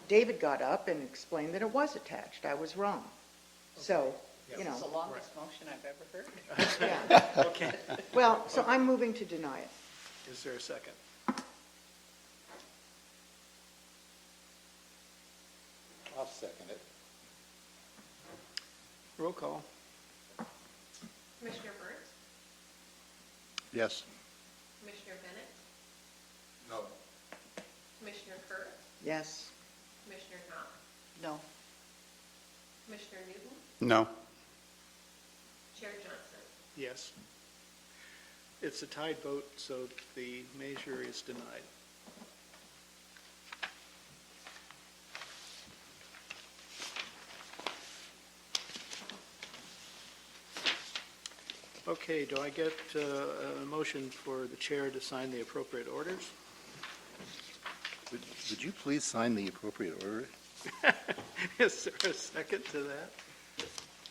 David got up and explained that it was attached. I was wrong. So, This is the longest motion I've ever heard. yeah. Okay. Well, so I'm moving to deny it. Is there a second? I'll second it. Roll call. Commissioner Burns, Yes. Commissioner Bennett, No. Commissioner Furr, Yes. Commissioner Knopf, No. Commissioner Newton, No. Chair Johnson. Yes. It's a tied vote, so the measure is denied. Okay, do I get a motion for the chair to sign the appropriate orders? Would you please sign the appropriate order? Is there a second to that?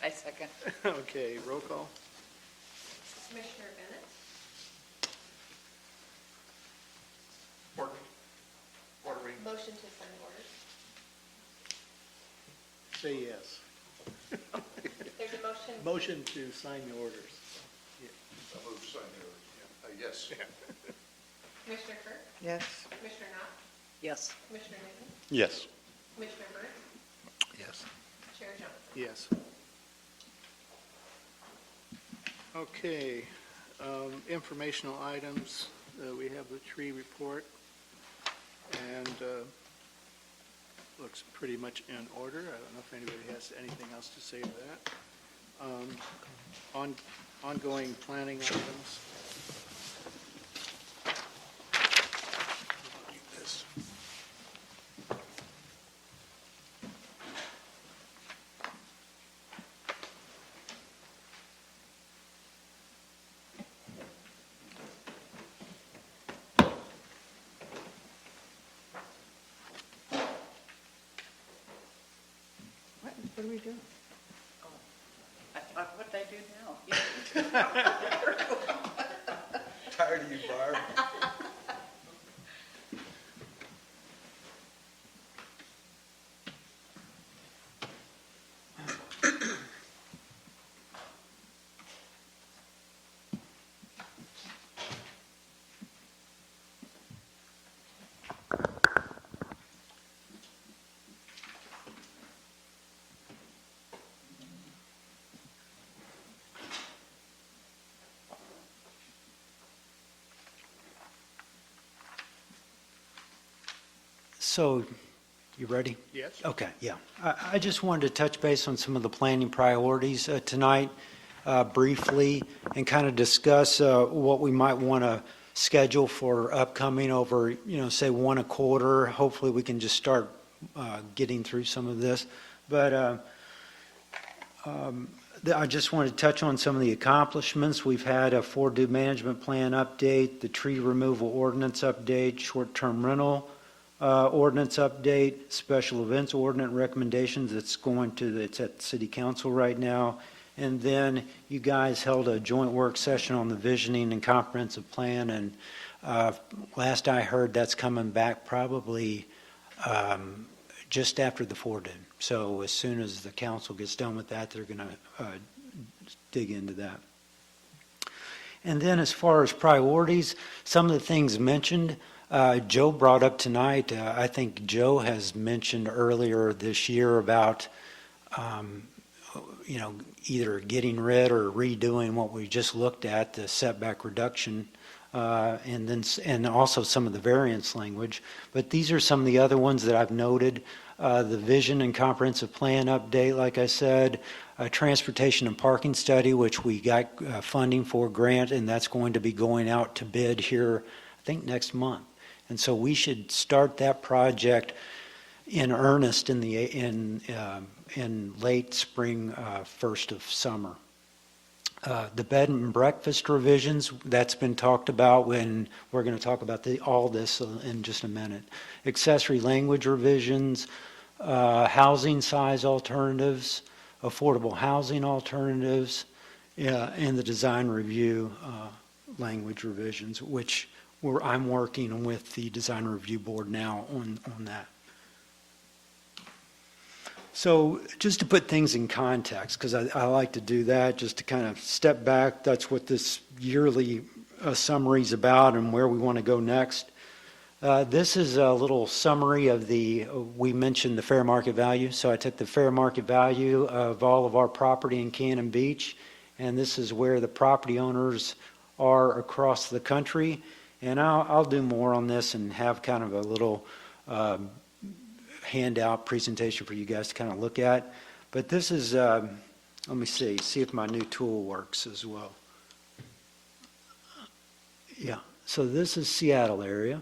I second. Okay, roll call. Commissioner Bennett, Pardon me? motion to send orders. Say yes. There's a motion. Motion to sign the orders. I move to sign the order. Yes. Commissioner Furr, Yes. Commissioner Knopf, Yes. Commissioner Newton, Yes. Commissioner Burns, Yes. Chair Johnson. Yes. Okay, informational items, we have the tree report, and looks pretty much in order. I don't know if anybody has anything else to say to that. Ongoing planning items. What are we doing? I thought, what'd I do now? Tired of you, Barb. So, you ready? Yes? Okay, yeah. I just wanted to touch base on some of the planning priorities tonight briefly and kind of discuss what we might want to schedule for upcoming over, say, one a quarter. Hopefully, we can just start getting through some of this. But I just wanted to touch on some of the accomplishments. We've had a Ford management plan update, the tree removal ordinance update, short-term rental ordinance update, special events ordinance recommendations. It's at City Council right now. And then you guys held a joint work session on the visioning and comprehensive plan, and last I heard, that's coming back probably just after the Ford. So as soon as the council gets done with that, they're going to dig into that. And then as far as priorities, some of the things mentioned, Joe brought up tonight. I think Joe has mentioned earlier this year about, either getting rid or redoing what we just looked at, the setback reduction, and also some of the variance language. But these are some of the other ones that I've noted. The vision and comprehensive plan update, like I said, a transportation and parking study, which we got funding for grant, and that's going to be going out to bid here, I think, next month. And so we should start that project in earnest in late spring, first of summer. The bed and breakfast revisions, that's been talked about when we're going to talk about all this in just a minute. Accessory language revisions, housing size alternatives, affordable housing alternatives, and the design review language revisions, which I'm working with the design review board now on that. So just to put things in context, because I like to do that, just to kind of step back, that's what this yearly summary is about and where we want to go next. This is a little summary of we mentioned the fair market value. So I took the fair market value of all of our property in Cannon Beach, and this is where the property owners are across the country. And I'll do more on this and have kind of a little handout presentation for you guys to kind of look at. But this is, let me see if my new tool works as well. Yeah, so this is Seattle area.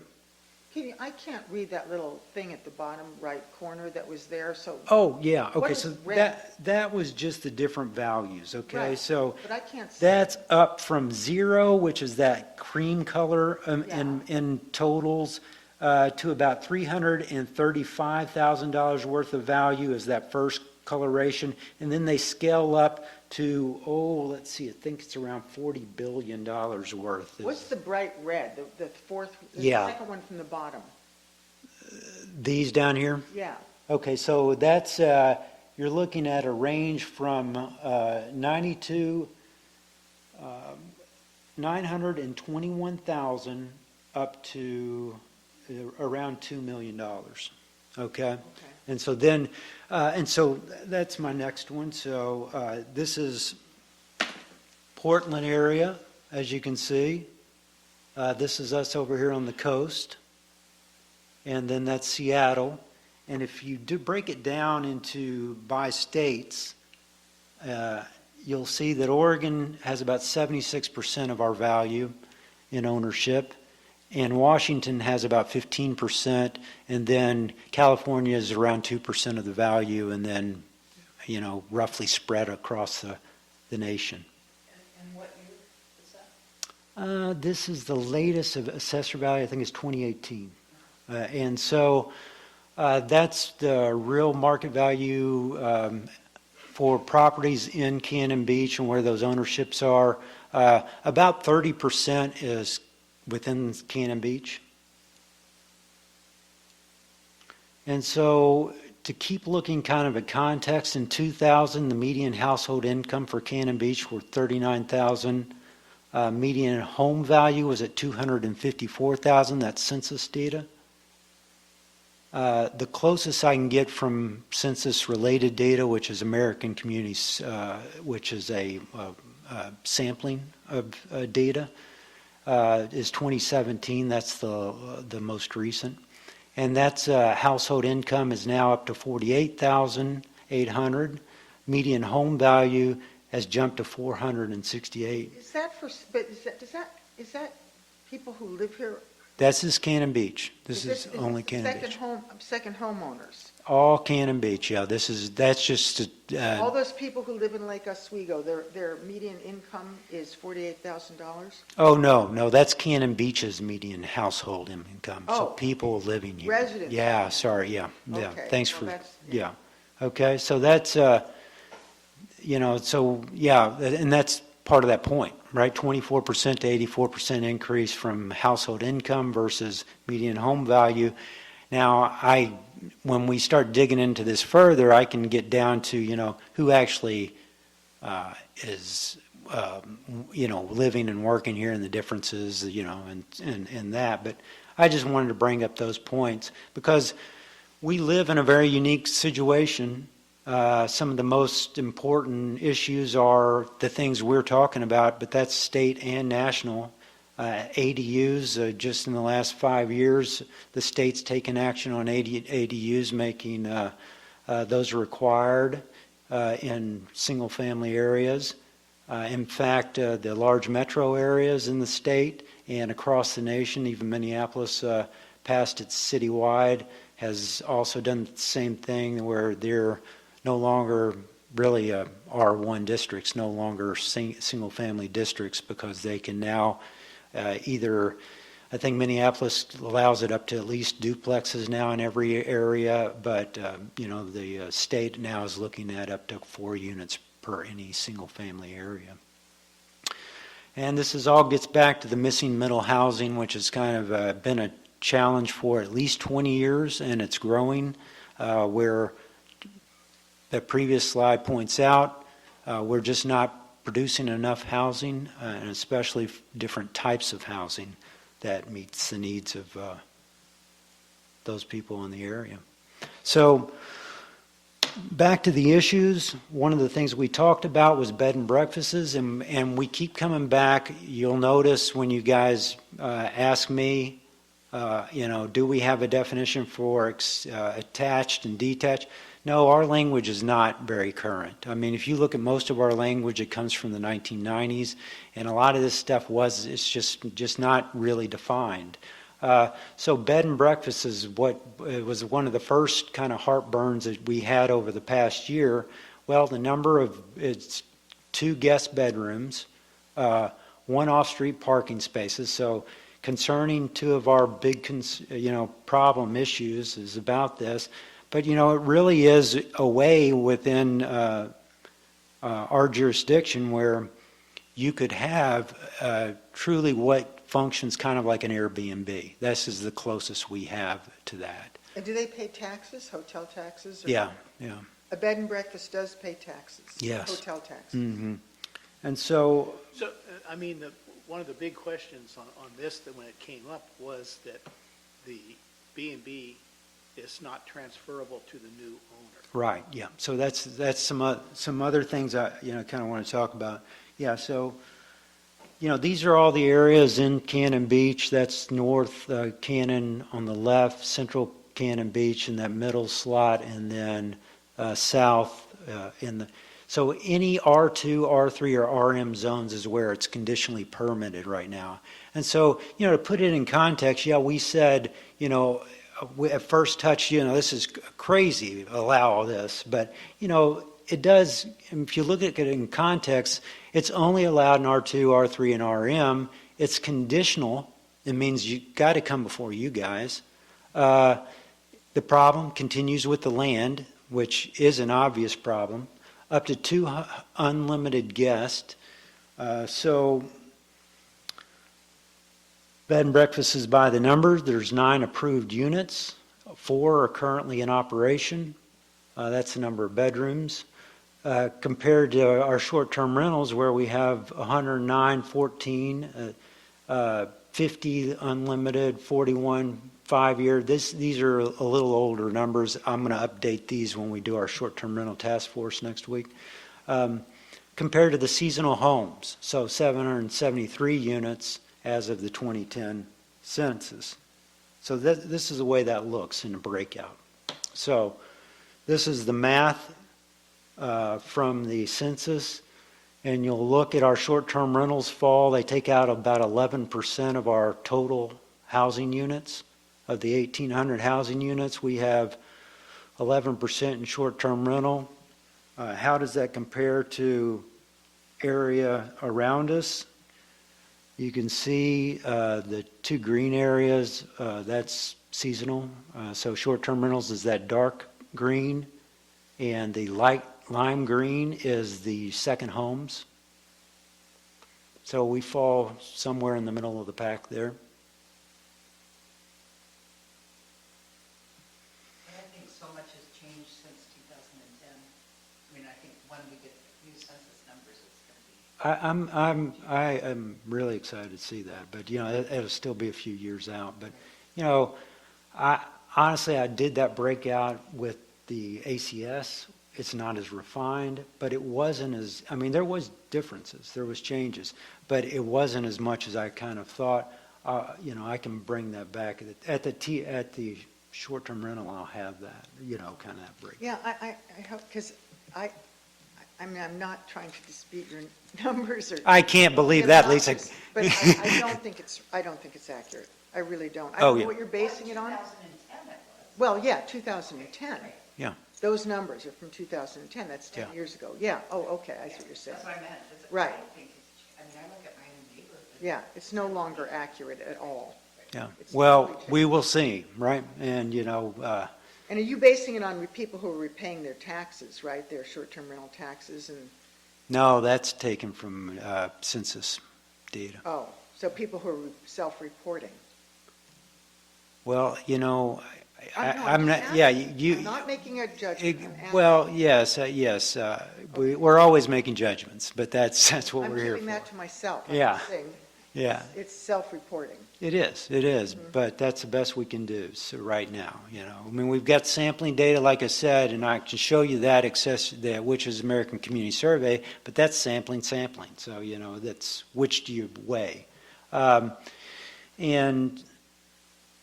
I can't read that little thing at the bottom right corner that was there, so. Oh, yeah, What okay, is so red? that was just the different values, okay? Right, So But I can't see. that's up from 0, which is that cream color in totals, to about $335,000 worth of value is that first coloration. And then they scale up to, let's see, I think it's around $40 billion worth. What's the bright red, the fourth, the Yeah. second one from the bottom? These down here? Yeah, Okay, so that's, you're looking at a range from 921,000 up to around $2 million. Okay? And so then, that's my next one. So this is Portland area, as you can see. This is us over here on the coast. And then that's Seattle. And if you do break it down into by states, you'll see that Oregon has about 76% of our value in ownership, and Washington has about 15%, and then California is around 2% of the value, and then, roughly spread across the nation. And what year is that? This is the latest of assessor value, I think it's 2018. And so that's the real market value for properties in Cannon Beach and where those ownerships are. About 30% is within Cannon Beach. And so to keep looking kind of at context, in 2000, the median household income for Cannon Beach were $39,000. Median home value was at $254,000. That's census data. The closest I can get from census-related data, which is American Communities, which is a sampling of data, is 2017. That's the most recent. And that's household income is now up to $48,800. Median home value has jumped to $468. is that for, but is that people who live here This is Cannon Beach. This is only Cannon Beach. Second homeowners. All Cannon Beach, yeah. That's just, All those people who live in Lake Oswego, their median income is $48,000? oh, no, that's Cannon Beach's median household income. So Oh. people living here. Residents. Yeah, sorry, yeah. Okay, Thanks well, for, that's- yeah. Okay, so that's, so, yeah, and that's part of that point, right? 24% to 84% increase from household income versus median home value. Now, when we start digging into this further, I can get down to, who actually is, living and working here and the differences, and that. But I just wanted to bring up those points because we live in a very unique situation. Some of the most important issues are the things we're talking about, but that's state and national. ADUs, just in the last 5 years, the state's taken action on ADUs, making those required in single-family areas. In fact, the large metro areas in the state and across the nation, even Minneapolis passed it citywide, has also done the same thing where they're no longer really R1 districts, no longer single-family districts, because they can now either, I think Minneapolis allows it up to at least duplexes now in every area, but the state now is looking at up to 4 units per any single-family area. And this all gets back to the missing middle housing, which has kind of been a challenge for at least 20 years, and it's growing, where the previous slide points out, we're just not producing enough housing, and especially different types of housing that meets the needs of those people in the area. So back to the issues, one of the things we talked about was bed and breakfasts, and we keep coming back. You'll notice when you guys ask me, do we have a definition for attached and detached? No, our language is not very current. I mean, if you look at most of our language, it comes from the 1990s, and a lot of this stuff it's just not really defined. So bed and breakfast is it was one of the first kind of heartburns that we had over the past year. Well, it's 2 guest bedrooms, 1 off-street parking spaces. So concerning 2 of our big, problem issues is about this. But, it really is a way within our jurisdiction where you could have truly what functions kind of like an Airbnb. This is the closest we have to that. And do they pay taxes, hotel taxes? Or Yeah. A bed and breakfast does pay taxes? Yes. Hotel taxes? Mm-hmm. And so, So, one of the big questions on this, that when it came up, was that the B&B is not transferable to the new owner. right, yeah. So that's some other things I kind of want to talk about. Yeah, so these are all the areas in Cannon Beach. That's North Cannon on the left, Central Cannon Beach in that middle slot, and then south in the. So any R2, R3, or RM zones is where it's conditionally permitted right now. And so, to put it in context, yeah, we said, we at first touch, this is crazy, allow all this. But, it does, if you look at it in context, it's only allowed in R2, R3, and RM. It's conditional. It means you got to come before you guys. The problem continues with the land, which is an obvious problem. Up to 2 unlimited guests. So bed and breakfast is by the numbers. There's 9 approved units. 4 are currently in operation. That's the number of bedrooms. Compared to our short-term rentals, where we have 109, 14, 50 unlimited, 41 5-year. These are a little older numbers. I'm going to update these when we do our short-term rental task force next week. Compared to the seasonal homes, so 773 units as of the 2010 census. So this is the way that looks in a breakout. So this is the math from the census, and you'll look at our short-term rentals fall. They take out about 11% of our total housing units. Of the 1,800 housing units, we have 11% in short-term rental. How does that compare to area around us? You can see the two green areas, that's seasonal. So short-term rentals is that dark green, and the light lime green is the second homes. So we fall somewhere in the middle of the pack there. I think so much has changed since 2010. I mean, I think when we get new census numbers, it's going to be. I am really excited to see that, but, you know, it'll still be a few years out. But, you know, honestly, I did that breakout with the ACS. It's not as refined, but it wasn't as, I mean, there was differences, there was changes, but it wasn't as much as I kind of thought. You know, I can bring that back. At the short-term rental, I'll have that, you know, kind of that break. Yeah, I hope, because I mean, I'm not trying to dispute your numbers or. I can't believe that, Lisa. But I don't think it's accurate. I really don't. I Oh, don't know yeah. what you're basing it on. 2010 it was. Well, yeah, 2010. Yeah. Those numbers are from 2010. That's 10 Yeah. years ago. Yeah, oh, okay, I see what you're saying. That's what I meant. Right. I don't think it's, I mean, I look at my own neighborhood. Yeah, it's no longer accurate at all. Yeah, It's well, totally we will see, right? And, you know, And are you basing it on people who are repaying their taxes, right? Their short-term rental taxes and, no, that's taken from census data. oh, so people who are self-reporting. Well, you know, I'm I'm not, just yeah, asking. you. I'm not making a judgment. I'm asking. Well, yes, we're always making judgments, but that's what we're here I'm keeping that for. to myself. I'm Yeah. just saying, Yeah, it's self-reporting. it is, but that's the best we can do, so right now, you know. I mean, we've got sampling data, like I said, and I can show you that which is American Community Survey, but that's sampling, so, you know, that's which do you weigh?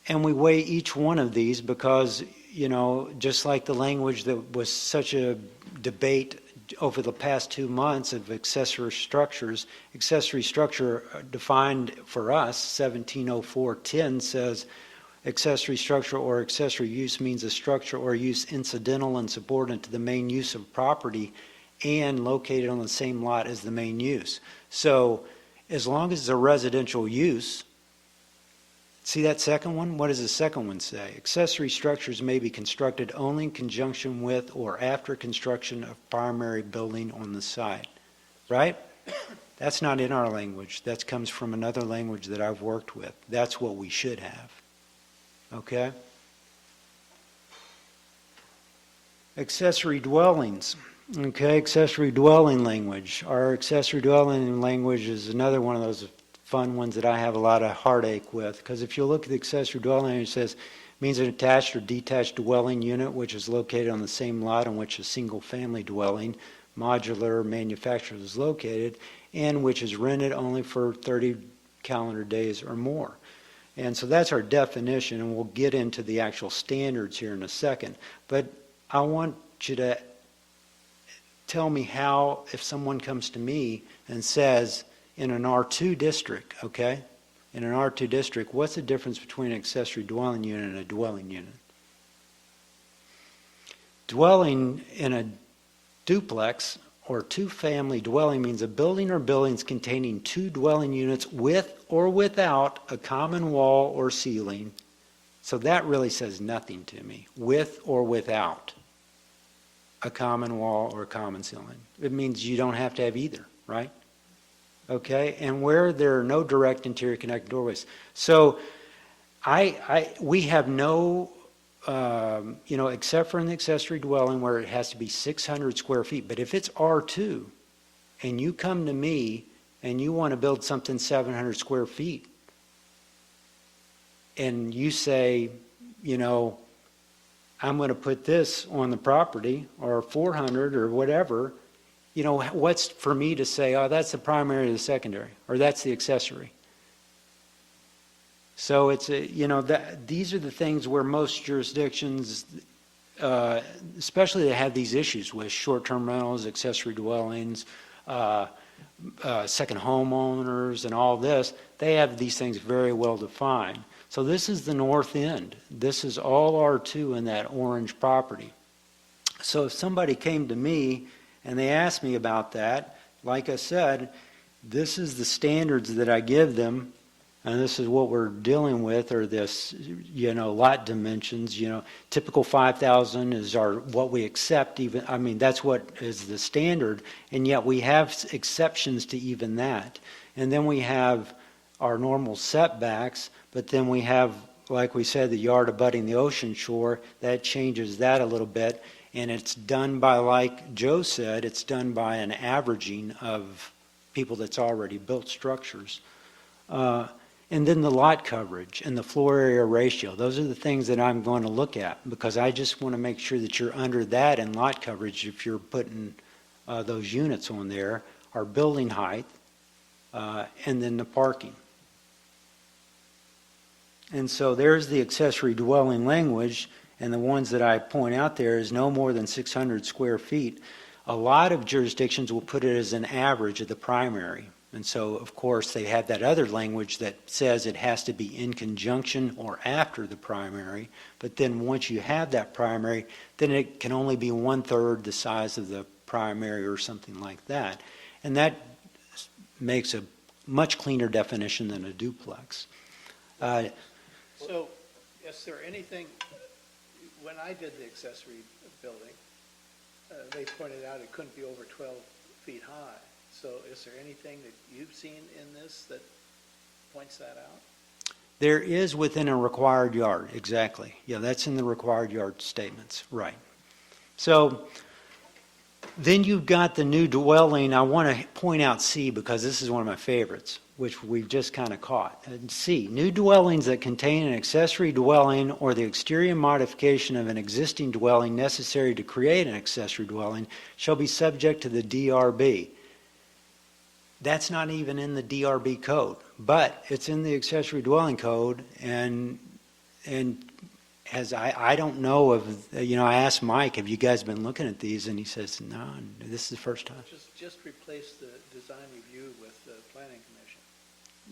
And we weigh each one of these because, you know, just like the language that was such a debate over the past 2 months of accessory structure defined for us, 170410 says accessory structure or accessory use means a structure or use incidental and subordinate to the main use of property and located on the same lot as the main use. So as long as it's a residential use, see that second one? What does the second one say? Accessory structures may be constructed only in conjunction with or after construction of primary building on the site, right? That's not in our language. That comes from another language that I've worked with. That's what we should have, okay? Accessory dwellings, okay, accessory dwelling language. Our accessory dwelling language is another one of those fun ones that I have a lot of heartache with, because if you look at the accessory dwelling, it says means an attached or detached dwelling unit which is located on the same lot on which a single-family dwelling, modular manufactured is located, and which is rented only for 30 calendar days or more. And so that's our definition, and we'll get into the actual standards here in a second. But I want you to tell me how, if someone comes to me and says, in an R2 district, okay? In an R2 district, what's the difference between an accessory dwelling unit and a dwelling unit? Dwelling in a duplex or two-family dwelling means a building or buildings containing two dwelling units with or without a common wall or ceiling. So that really says nothing to me, with or without a common wall or a common ceiling. It means you don't have to have either, right? Okay, and where there are no direct interior connected doorways. So we have no, you know, except for an accessory dwelling where it has to be 600 square feet. But if it's R2 and you come to me and you want to build something 700 square feet and you say, you know, I'm going to put this on the property or 400 or whatever, you know, what's for me to say, oh, that's the primary or the secondary, or that's the accessory? So it's, you know, these are the things where most jurisdictions, especially that have these issues with short-term rentals, accessory dwellings, second homeowners, and all this, they have these things very well defined. So this is the north end. This is all R2 in that orange property. So if somebody came to me and they asked me about that, like I said, this is the standards that I give them, and this is what we're dealing with, or this, lot dimensions, typical 5,000 is what we accept even, that's what is the standard, and yet we have exceptions to even that. And then we have our normal setbacks, but then we have, like we said, the yard abutting the ocean shore, that changes that a little bit, and it's done by, like Joe said, it's done by an averaging of people that's already built structures. And then the lot coverage and the floor area ratio. Those are the things that I'm going to look at, because I just want to make sure that you're under that in lot coverage if you're putting those units on there, our building height, and then the parking. And so there's the accessory dwelling language, and the ones that I point out there is no more than 600 square feet. A lot of jurisdictions will put it as an average of the primary. And so, of course, they have that other language that says it has to be in conjunction or after the primary. But then once you have that primary, then it can only be 1/3 the size of the primary or something like that. And that makes a much cleaner definition than a duplex. So, is there anything, when I did the accessory building, they pointed out it couldn't be over 12 feet high. So is there anything that you've seen in this that points that out? There is within a required yard, exactly. Yeah, that's in the required yard statements, right. So then you've got the new dwelling. I want to point out C because this is one of my favorites, which we've just kind of caught. And C, new dwellings that contain an accessory dwelling or the exterior modification of an existing dwelling necessary to create an accessory dwelling shall be subject to the DRB. That's not even in the DRB code, but it's in the accessory dwelling code, and as I don't know of, I asked Mike, have you guys been looking at these? And he says, no, this is the first time. Just replace the design review with the planning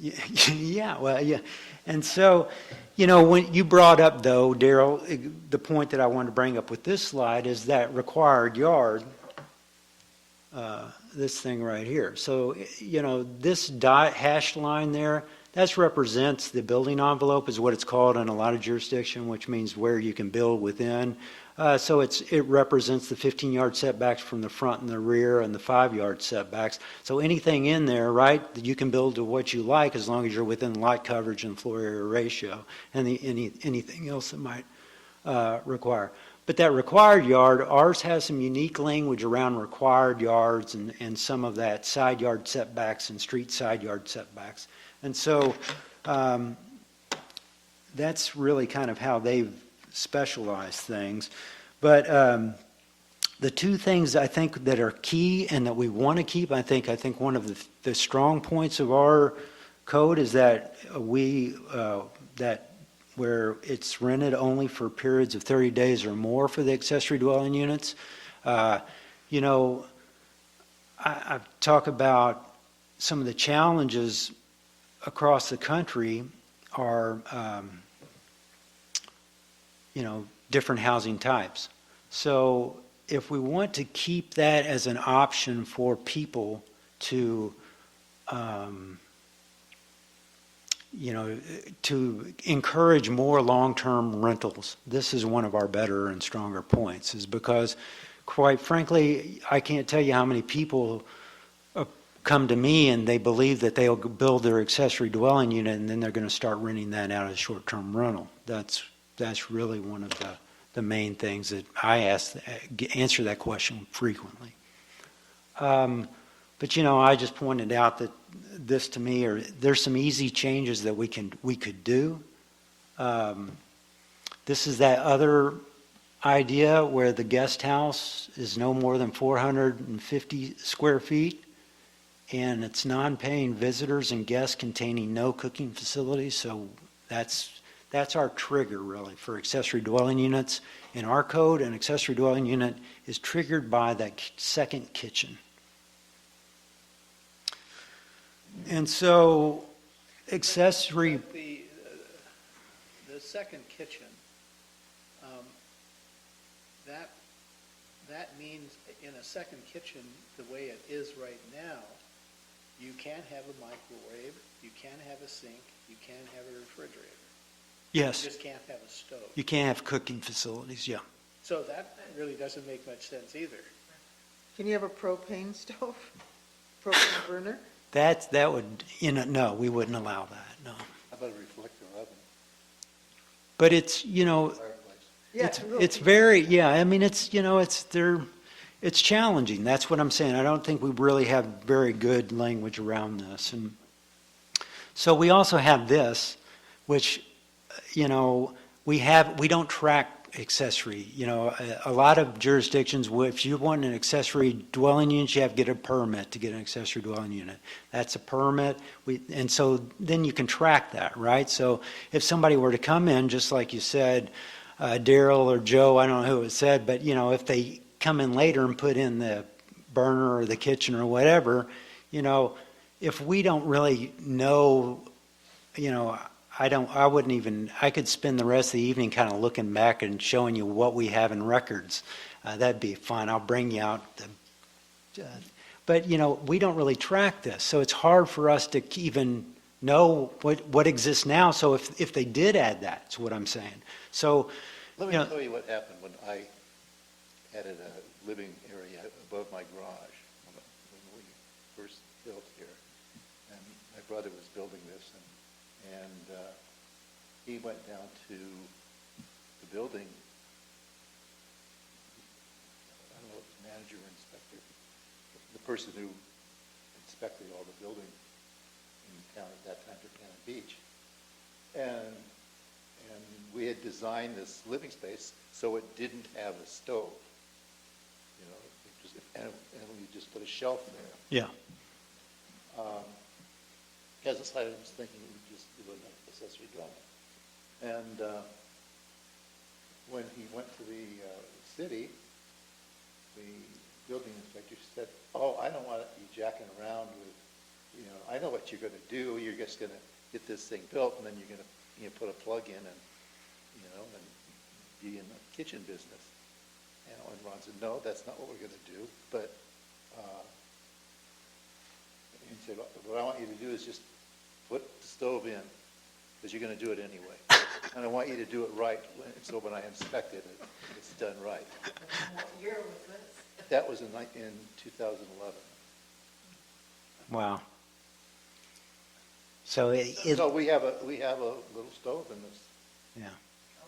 commission. Yeah. And so, when you brought up, though, Daryl, the point that I wanted to bring up with this slide is that required yard, this thing right here. So, this hashed line there, that represents the building envelope is what it's called in a lot of jurisdiction, which means where you can build within. So it represents the 15-yard setbacks from the front and the rear and the 5-yard setbacks. So anything in there, right, that you can build to what you like as long as you're within lot coverage and floor area ratio and anything else that might require. But that required yard, ours has some unique language around required yards and some of that side yard setbacks and street side yard setbacks. And so that's really kind of how they've specialized things. But the two things I think that are key and that we want to keep, I think one of the strong points of our code is that where it's rented only for periods of 30 days or more for the accessory dwelling units. I've talked about some of the challenges across the country are, different housing types. So if we want to keep that as an option for people to to encourage more long-term rentals. This is one of our better and stronger points, is because, quite frankly, I can't tell you how many people come to me and they believe that they'll build their accessory dwelling unit and then they're going to start renting that out as short-term rental. That's really one of the main things that I answer that question frequently. But I just pointed out that this to me, there's some easy changes that we could do. This is that other idea where the guest house is no more than 450 square feet, and it's non-paying visitors and guests containing no cooking facilities. So that's our trigger really for accessory dwelling units. In our code, an accessory dwelling unit is triggered by that second kitchen. And so accessory, second kitchen, that, that means in a second kitchen, the way it is right now, you can't have a microwave, you can't have a sink, you can't have a refrigerator. You Yes, just can't have a stove. you can't have cooking facilities, yeah. So that really doesn't make much sense either. Can you have a propane stove? Propane burner? That would, no, we wouldn't allow that, no. How about a reflector oven, But it's, fireplace? Yeah, it's very, yeah, I mean, it's challenging, that's what I'm saying. I don't think we really have very good language around this. And so we also have this, which, we don't track accessory. A lot of jurisdictions, if you want an accessory dwelling unit, you have to get a permit to get an accessory dwelling unit. That's a permit, and so then you can track that, right? So if somebody were to come in, just like you said, Daryl or Joe, I don't know who it said, but if they come in later and put in the burner or the kitchen or whatever, if we don't really know, I could spend the rest of the evening kind of looking back and showing you what we have in records. That'd be fun. I'll bring you out but we don't really track this, so it's hard for us to even know what exists now. So if they did add that, that's what I'm saying. So, Let me tell you what happened when I added a living area above my garage when we first built here. And my brother was building this, and he went down to the building, I don't know if it was manager or inspector, the person who inspected all the building in town at that time for Cannon Beach. And we had designed this living space so it didn't have a stove. And we just put a shelf there. yeah. Because that's how I was thinking, we would just do an accessory dwelling. And when he went to the city, the building inspector said, "Oh, I don't want you jacking around with, I know what you're going to do. You're just going to get this thing built, and then you're going to put a plug in and, and be in the kitchen business." And Ron said, "No, that's not what we're going to do." But he said, "What I want you to do is just put the stove in, because you're going to do it anyway. And I want you to do it right, so when I inspect it, it's done right." What year was this? That was in 2011. Wow. So So we have a little stove in this. Yeah.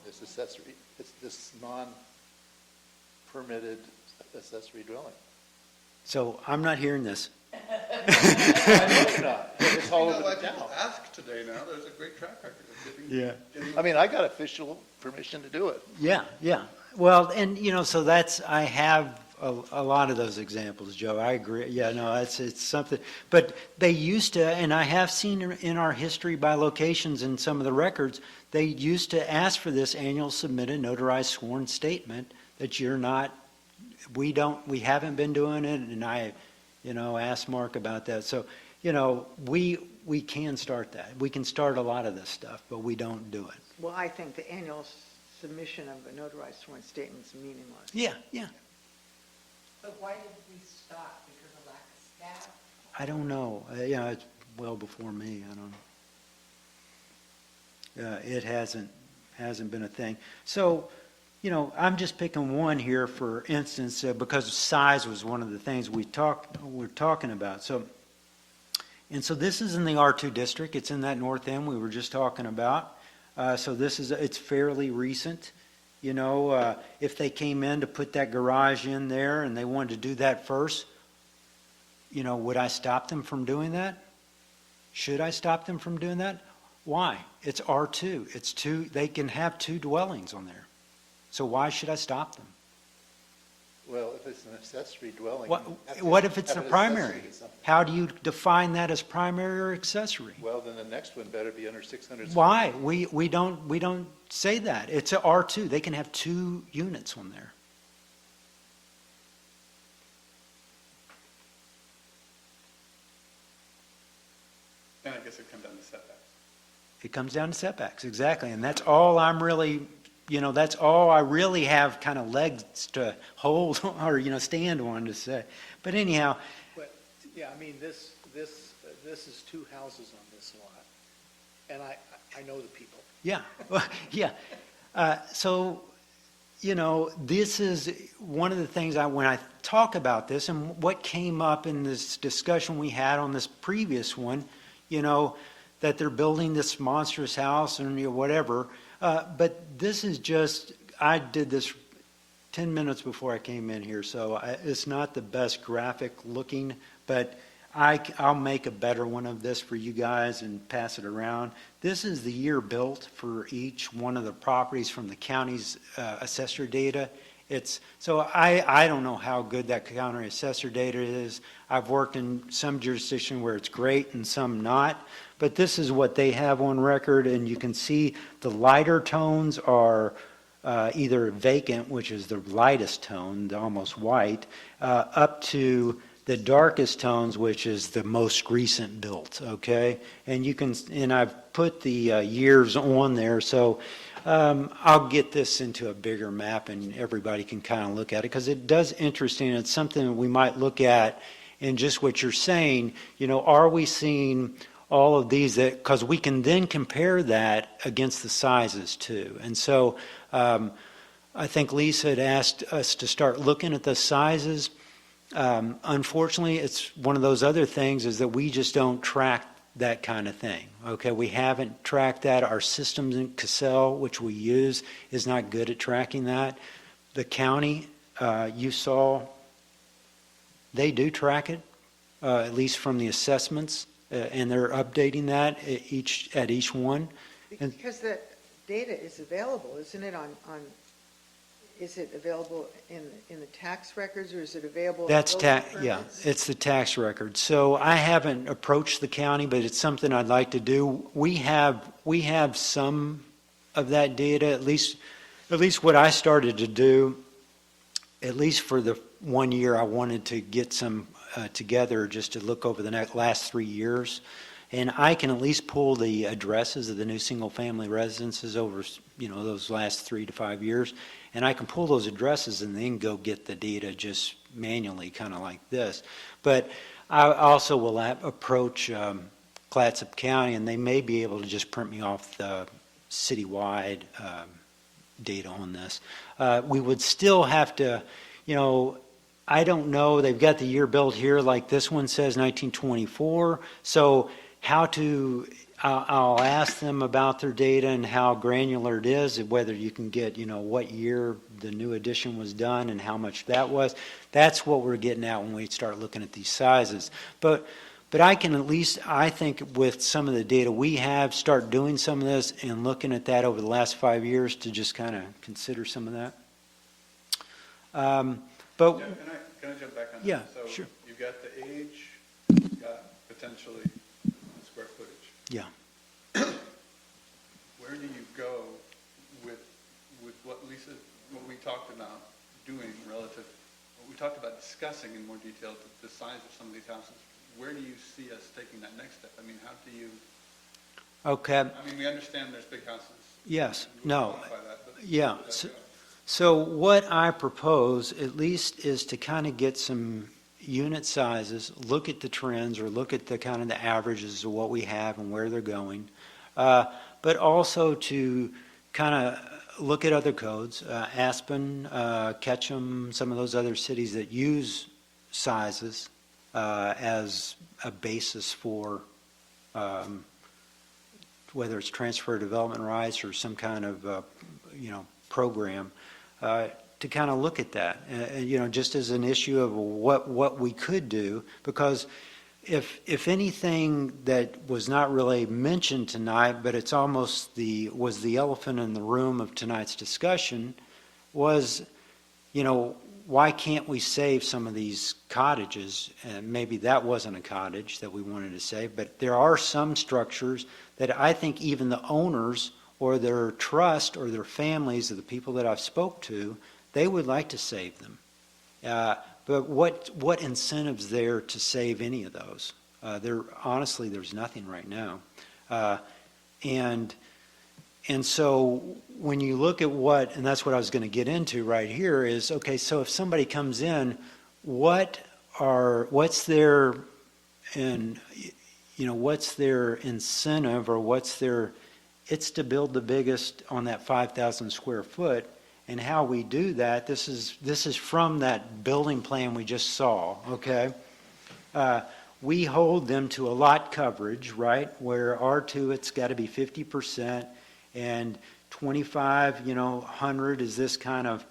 This accessory, it's this non-permitted accessory dwelling. So I'm not hearing this. I know you're not. It's all over the town. ask today now, there's a great track record of Yeah. I mean, I got official permission to do it. Yeah, yeah. Well, and so I have a lot of those examples, Joe. I agree. Yeah, no, it's something. But they used to, and I have seen in our history by locations in some of the records, they used to ask for this annual submitted notarized sworn statement that we haven't been doing it, and I, asked Mark about that. So, we can start that. We can start a lot of this stuff, but we don't do it. Well, I think the annual submission of a notarized sworn statement is meaningless. Yeah, yeah. But why did we stop? Because of lack of staff? I don't know. It's well before me. I don't know. It hasn't been a thing. So, I'm just picking one here for instance, because size was one of the things we're talking about. So this is in the R2 district. It's in that north end we were just talking about. So it's fairly recent. If they came in to put that garage in there and they wanted to do that first, would I stop them from doing that? Should I stop them from doing that? Why? It's R2. They can have two dwellings on there. So why should I stop them? Well, if it's an accessory dwelling. What if it's a have an primary? accessory to something. How do you define that as primary or accessory? Well, then the next one better be under 600 square Why? feet. We don't say that. It's a R2. They can have two units on there. And I guess it comes down to setbacks. It comes down to setbacks, exactly. And that's all I'm really, that's all I really have kind of legs to hold or, stand on to say. But anyhow, But, yeah, I mean, this is two houses on this lot, and I know the people. yeah, well, yeah. So, this is one of the things when I talk about this and what came up in this discussion we had on this previous one, that they're building this monstrous house and whatever. But this is just, I did this 10 minutes before I came in here, so it's not the best graphic looking, but I'll make a better one of this for you guys and pass it around. This is the year built for each one of the properties from the county's assessor data. So I don't know how good that county assessor data is. I've worked in some jurisdiction where it's great and some not, but this is what they have on record, and you can see the lighter tones are either vacant, which is the lightest tone, the almost white, up to the darkest tones, which is the most recent built, okay? And I've put the years on there, so I'll get this into a bigger map and everybody can kind of look at it, because it does interesting. It's something that we might look at in just what you're saying. Are we seeing all of these because we can then compare that against the sizes too. And so I think Lisa had asked us to start looking at the sizes. Unfortunately, it's one of those other things is that we just don't track that kind of thing. Okay, we haven't tracked that. Our systems in Cassell, which we use, is not good at tracking that. The county, you saw, they do track it, at least from the assessments, and they're updating that at each one. And Because the data is available, isn't it, is it available in the tax records, or is it available? that's yeah. it's the tax record. So I haven't approached the county, but it's something I'd like to do. We have some of that data, at least what I started to do, at least for the 1 year I wanted to get some together just to look over the last 3 years. And I can at least pull the addresses of the new single-family residences over, those last 3 to 5 years. And I can pull those addresses and then go get the data just manually, kind of like this. But I also will approach Clatsop County, and they may be able to just print me off the citywide data on this. We would still have to, I don't know, they've got the year built here, like this one says 1924. So I'll ask them about their data and how granular it is, whether you can get, what year the new addition was done and how much that was. That's what we're getting at when we start looking at these sizes. But I can at least, I think with some of the data we have, start doing some of this and looking at that over the last 5 years to just kind of consider some of that. But Jeff, can I jump back on that? Yeah, sure. So you've got the age, you've got potentially square footage. Yeah. Where do you go with what we talked about doing relative, what we talked about discussing in more detail, the size of some of these houses? Where do you see us taking that next step? I mean, how do you, Okay. we understand there's big houses. Yes. We No. quantify that, but Yeah. where does that go? So what I propose, at least, is to kind of get some unit sizes, look at the trends, or look at the kind of the averages of what we have and where they're going, but also to kind of look at other codes, Aspen, Ketchum, some of those other cities that use sizes as a basis for whether it's transfer development rights or some kind of program, to kind of look at that, just as an issue of what we could do, because if anything that was not really mentioned tonight, but it's almost was the elephant in the room of tonight's discussion, was, why can't we save some of these cottages? And maybe that wasn't a cottage that we wanted to save, but there are some structures that I think even the owners or their trust or their families of the people that I've spoke to, they would like to save them. But what incentives there to save any of those? Honestly, there's nothing right now. And so when you look at what, and that's what I was going to get into right here is, okay, so if somebody comes in, what's their incentive, or it's to build the biggest on that 5,000 square foot. And how we do that, this is from that building plan we just saw, okay? We hold them to a lot coverage, right? Where R2, it's got to be 50%, and 2,500 is this kind of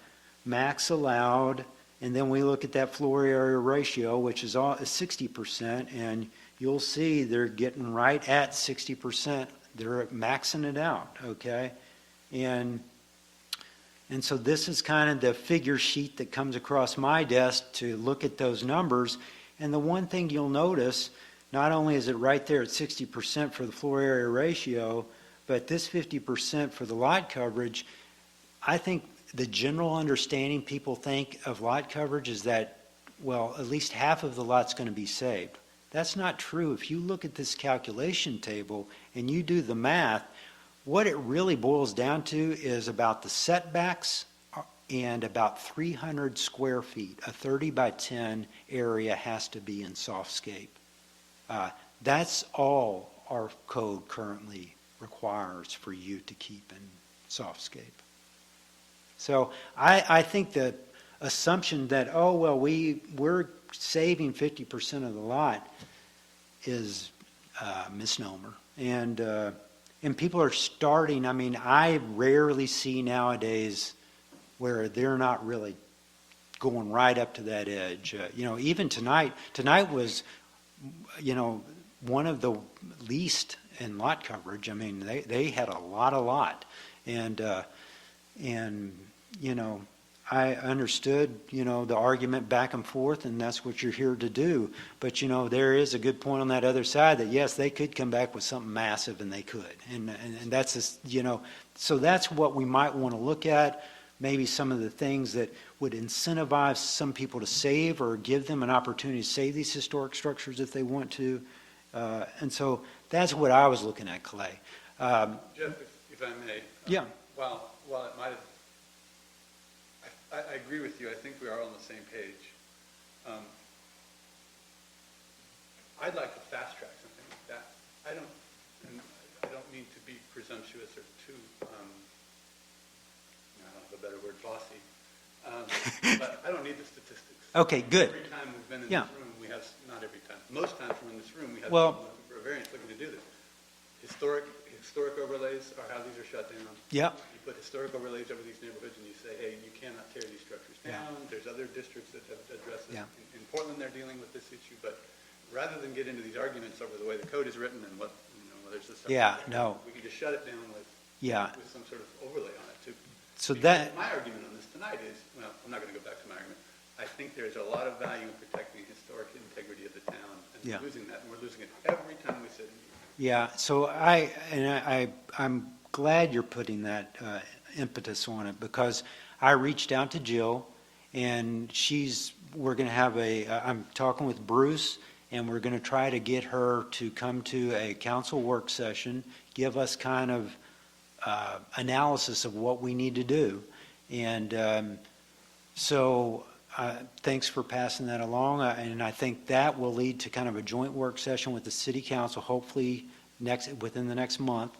max allowed. And then we look at that floor area ratio, which is 60%, and you'll see they're getting right at 60%. They're maxing it out, okay? And so this is kind of the figure sheet that comes across my desk to look at those numbers. And the one thing you'll notice, not only is it right there at 60% for the floor area ratio, but this 50% for the lot coverage, I think the general understanding people think of lot coverage is that, well, at least half of the lot's going to be saved. That's not true. If you look at this calculation table and you do the math, what it really boils down to is about the setbacks and about 300 square feet. A 30 by 10 area has to be in softscape. That's all our code currently requires for you to keep in softscape. So I think the assumption that, oh, well, we're saving 50% of the lot is a misnomer. And people are starting, I mean, I rarely see nowadays where they're not really going right up to that edge. Even tonight was, one of the least in lot coverage. I mean, they had a lot of lot. And I understood, the argument back and forth, and that's what you're here to do. But, there is a good point on that other side that, yes, they could come back with something massive, and they could. And that's, so that's what we might want to look at, maybe some of the things that would incentivize some people to save or give them an opportunity to save these historic structures if they want to. And so that's what I was looking at, Clay. Jeff, if I may. Yeah. While it might have, I agree with you. I think we are on the same page. I'd like to fast track something like that. I don't mean to be presumptuous or too, I don't have a better word, bossy. But I don't need the statistics. Okay, good. Every time we've been in Yeah. this room, we have, not every time, most times we're in this room, we have Well- people looking for a variance looking to do this. Historic overlays are how these are shut down. Yep. You put historic overlays over these neighborhoods and you say, hey, you cannot tear these structures down. There's other districts that have addressed it. Yeah. In Portland, they're dealing with this issue, but rather than get into these arguments over the way the code is written and what, there's this. Yeah, no. We can just shut it down with some sort of overlay on it too. So Because that, my argument on this tonight is, well, I'm not going to go back to my argument. I think there's a lot of value in protecting the historic integrity of the town, and Yeah. we're losing that, and we're losing it every time we sit in here. yeah, so I'm glad you're putting that impetus on it, because I reached out to Jill, and we're going to have I'm talking with Bruce, and we're going to try to get her to come to a council work session, give us kind of analysis of what we need to do. And so thanks for passing that along, and I think that will lead to kind of a joint work session with the city council, hopefully within the next month,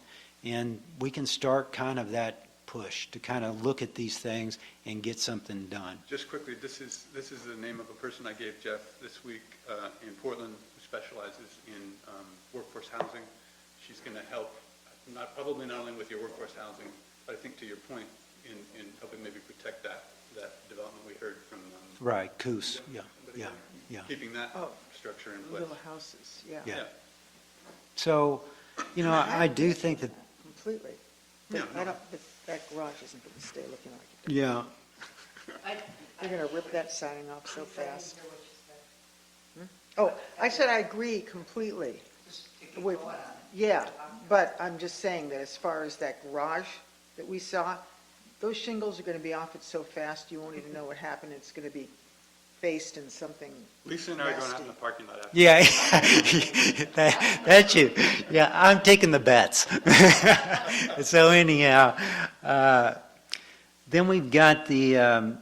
and we can start kind of that push to kind of look at these things and get something done. Just quickly, this is the name of a person I gave Jeff this week in Portland, who specializes in workforce housing. She's going to help, probably not only with your workforce housing, but I think to your point, in helping maybe protect that development we heard from. Right, Coos, yeah. Keeping that Oh. structure in place. Little houses, yeah. Yeah. So, I do think that, Completely. Yeah, But but that garage isn't going to stay looking like it. yeah, You're going to rip that siding off so fast. Oh, I said I agree completely. With, yeah, but I'm just saying that as far as that garage that we saw, those shingles are going to be off it so fast you won't even know what happened. It's going to be based in something Lisa and I are going out nasty. in the parking lot after. Yeah, that's you. Yeah, I'm taking the bets. So anyhow, then we've got the,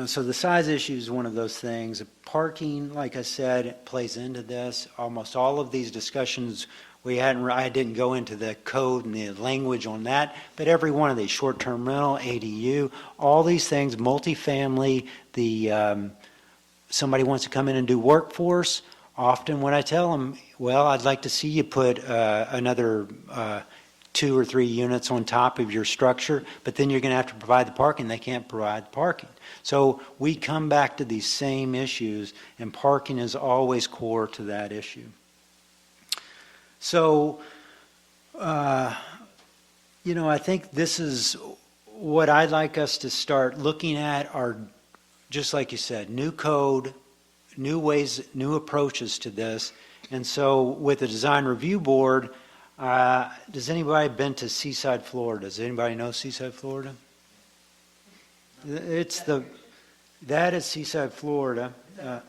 so the size issue is one of those things. Parking, like I said, plays into this. Almost all of these discussions, I didn't go into the code and the language on that, but every one of these, short-term rental, ADU, all these things, multifamily, somebody wants to come in and do workforce, often when I tell them, well, I'd like to see you put another 2 or 3 units on top of your structure, but then you're going to have to provide the parking. They can't provide the parking. So we come back to these same issues, and parking is always core to that issue. So, I think this is what I'd like us to start looking at are, just like you said, new code, new ways, new approaches to this. And so with the Design Review Board, does anybody been to Seaside, Florida? Does anybody know Seaside, Florida? That is Seaside, Florida. I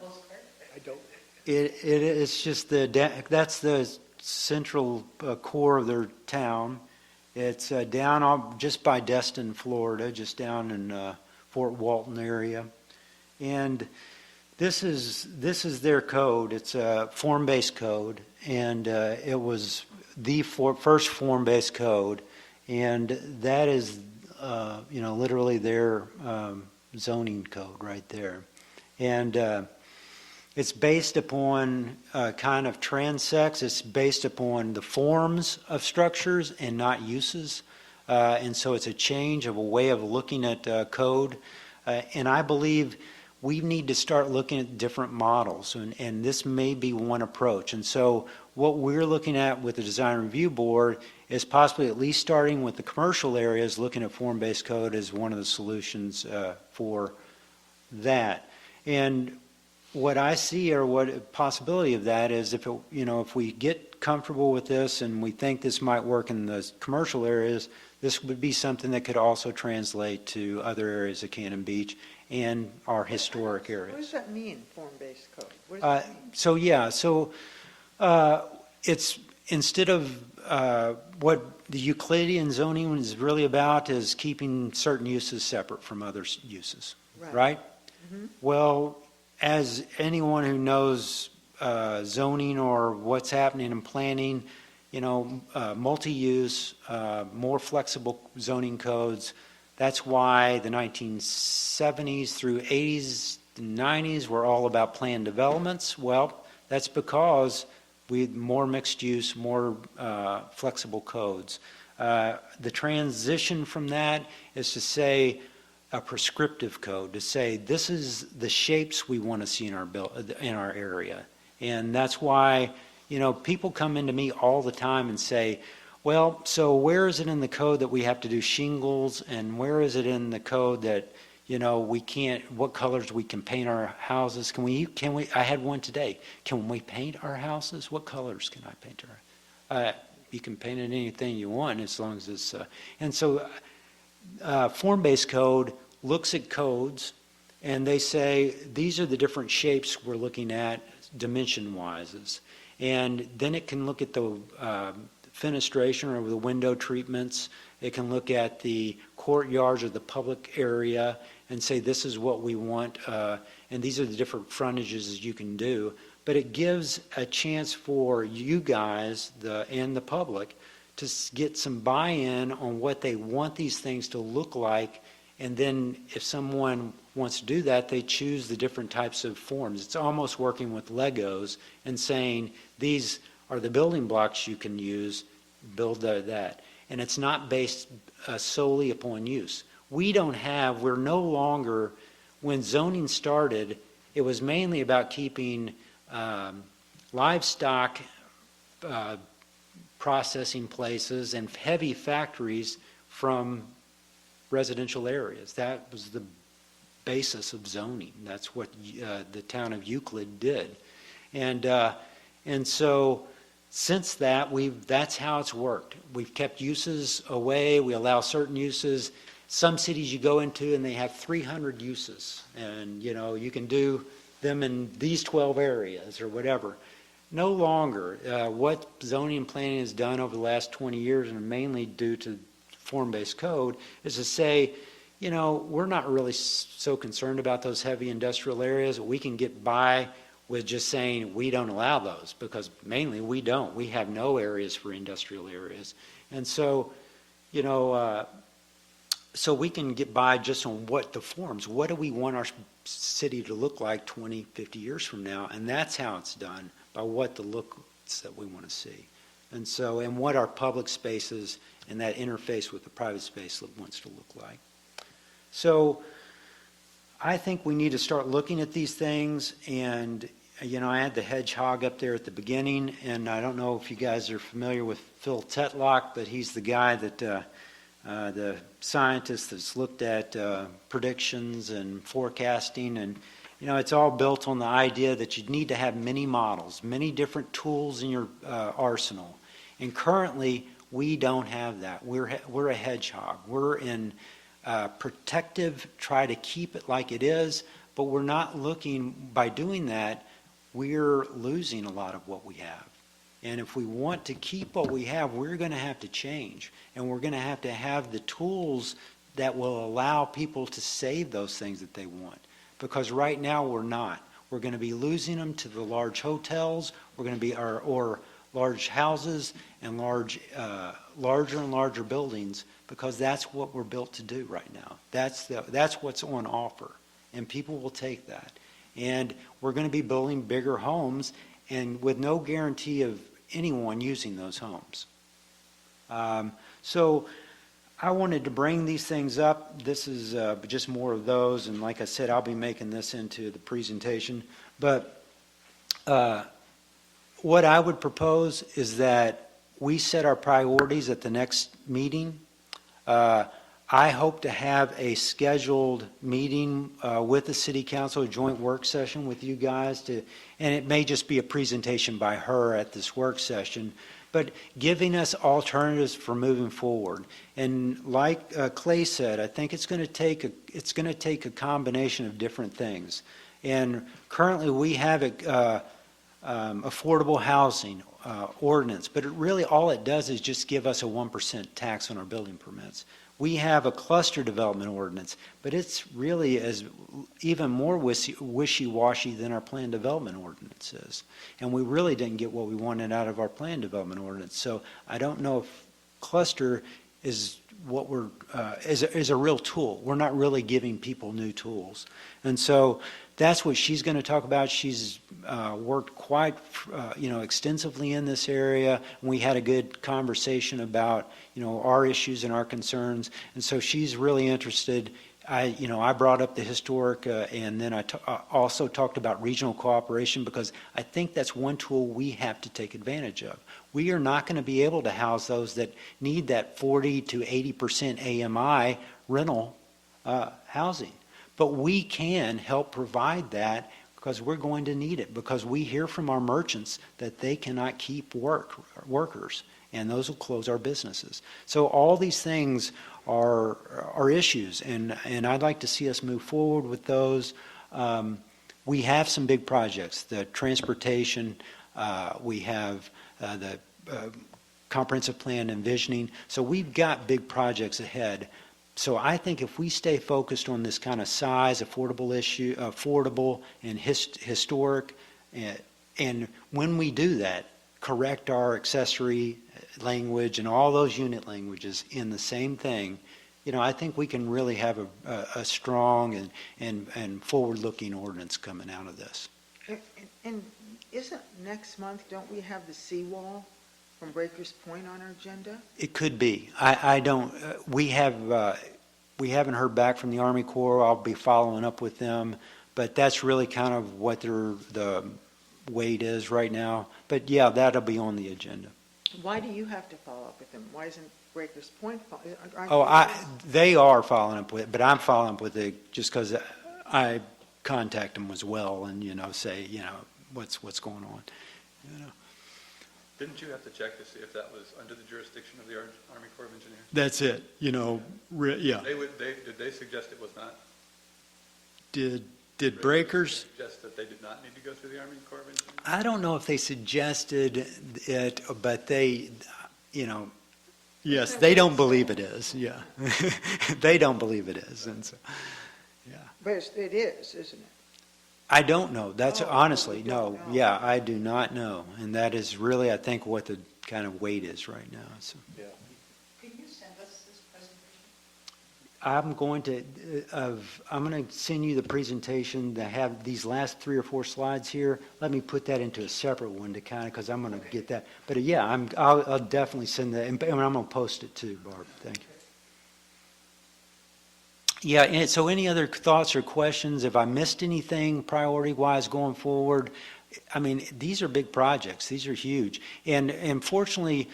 don't. It's just that's the central core of their town. It's down just by Destin, Florida, just down in Fort Walton area. And this is their code. It's a form-based code, and it was the first form-based code, and that is literally their zoning code right there. And it's based upon kind of transects. It's based upon the forms of structures and not uses. And so it's a change of a way of looking at code. And I believe we need to start looking at different models, and this may be one approach. And so what we're looking at with the Design Review Board is possibly at least starting with the commercial areas, looking at form-based code as one of the solutions for that. And what I see, or what a possibility of that is, if we get comfortable with this and we think this might work in the commercial areas, this would be something that could also translate to other areas of Cannon Beach and our historic areas. What does that mean, form-based code? What does that mean? It's instead of what the Euclidean zoning is really about is keeping certain uses separate from other uses, right? Mhm. Well, as anyone who knows zoning or what's happening in planning, multi-use, more flexible zoning codes. That's why the 1970s through 80s and 90s were all about planned developments. Well, that's because we had more mixed use, more flexible codes. The transition from that is to say a prescriptive code, to say this is the shapes we want to see in our area. And that's why, people come into me all the time and say, well, so where is it in the code that we have to do shingles, and where is it in the code that, we can't, what colors we can paint our houses? Can we, I had one today. Can we paint our houses? What colors can I paint our, you can paint it anything you want as long as it's, and so form-based code looks at codes and they say, these are the different shapes we're looking at dimension-wise. And then it can look at the fenestration or the window treatments. It can look at the courtyards or the public area and say, this is what we want, and these are the different frontages you can do. But it gives a chance for you guys and the public to get some buy-in on what they want these things to look like. And then if someone wants to do that, they choose the different types of forms. It's almost working with Legos and saying, these are the building blocks you can use, build that. And it's not based solely upon use. We're no longer, when zoning started, it was mainly about keeping livestock processing places and heavy factories from residential areas. That was the basis of zoning. That's what the town of Euclid did. And so since that, that's how it's worked. We've kept uses away. We allow certain uses. some cities you go into and they have 300 uses, and, you can do them in these 12 areas or whatever. No longer. What zoning and planning has done over the last 20 years, and mainly due to form-based code, is to say, we're not really so concerned about those heavy industrial areas. We can get by with just saying we don't allow those, because mainly we don't. We have no areas for industrial areas. And so, so we can get by just on what the forms, what do we want our city to look like 20, 50 years from now? And that's how it's done, by what the looks that we want to see. And so, and what our public spaces and that interface with the private space wants to look like. So I think we need to start looking at these things. And, I had the hedgehog up there at the beginning, and I don't know if you guys are familiar with Phil Tetlock, but he's the guy that, the scientist that's looked at predictions and forecasting. And, it's all built on the idea that you need to have many models, many different tools in your arsenal. And currently, we don't have that. We're a hedgehog. We're in protective, try to keep it like it is, but we're not looking, by doing that, we're losing a lot of what we have. And if we want to keep what we have, we're going to have to change. And we're going to have the tools that will allow people to save those things that they want. Because right now we're not. We're going to be losing them to the large hotels. We're going to be, or large houses and larger and larger buildings, because that's what we're built to do right now. That's what's on offer, and people will take that. And we're going to be building bigger homes, and with no guarantee of anyone using those homes. So I wanted to bring these things up. This is just more of those, and like I said, I'll be making this into the presentation. But what I would propose is that we set our priorities at the next meeting. I hope to have a scheduled meeting with the City Council, a joint work session with you guys, and it may just be a presentation by her at this work session, but giving us alternatives for moving forward. And like Clay said, I think it's going to take a combination of different things. And currently we have affordable housing ordinance, but all it does is just give us a 1% tax on our building permits. We have a cluster development ordinance, but it's really even more wishy-washy than our plan development ordinance is. And we really didn't get what we wanted out of our plan development ordinance. So I don't know if cluster is what is a real tool. We're not really giving people new tools. And so that's what she's going to talk about. She's worked quite, extensively in this area. And we had a good conversation about, our issues and our concerns. And so she's really interested. I brought up the historic, and then I also talked about regional cooperation, because I think that's one tool we have to take advantage of. We are not going to be able to house those that need that 40 to 80% AMI rental housing. But we can help provide that, because we're going to need it, because we hear from our merchants that they cannot keep workers, and those will close our businesses. So all these things are issues, and I'd like to see us move forward with those. We have some big projects, the transportation, we have the comprehensive plan envisioning. So we've got big projects ahead. So I think if we stay focused on this kind of size, affordable and historic, and when we do that, correct our accessory language and all those unit languages in the same thing, I think we can really have a strong and forward-looking ordinance coming out of this. And isn't next month, don't we have the seawall from Breakers Point on our agenda? It could be. I don't. We haven't heard back from the Army Corps. I'll be following up with them, but that's really kind of what the weight is right now. But yeah, that'll be on the agenda. Why do you have to follow up with them? Why isn't Breakers Point? They are following up with it, but I'm following up with it just because I contact them as well, and say what's going on. Didn't you have to check to see if that was under the jurisdiction of the Army Corps of Engineers? That's it, yeah. Did they suggest it was not? Did breakers? Suggest that they did not need to go through the Army Corps of Engineers? I don't know if they suggested it, but they, Yes, they don't believe it is, yeah. They don't believe it is, and so, yeah. But it is, isn't it? I don't know. That's Oh, honestly, you don't no, know. yeah, I do not know. And that is really, I think, what the kind of weight is right now, so. Can you send us this presentation? I'm going to send you the presentation that have these last 3 or 4 slides here. Let me put that into a separate one to kind of, because I'm going to get that. But yeah, I'll definitely send that, and I'm going to post it too, Barb. Thank you. Yeah, and so any other thoughts or questions? If I missed anything priority-wise going forward? I mean, these are big projects. These are huge. And fortunately,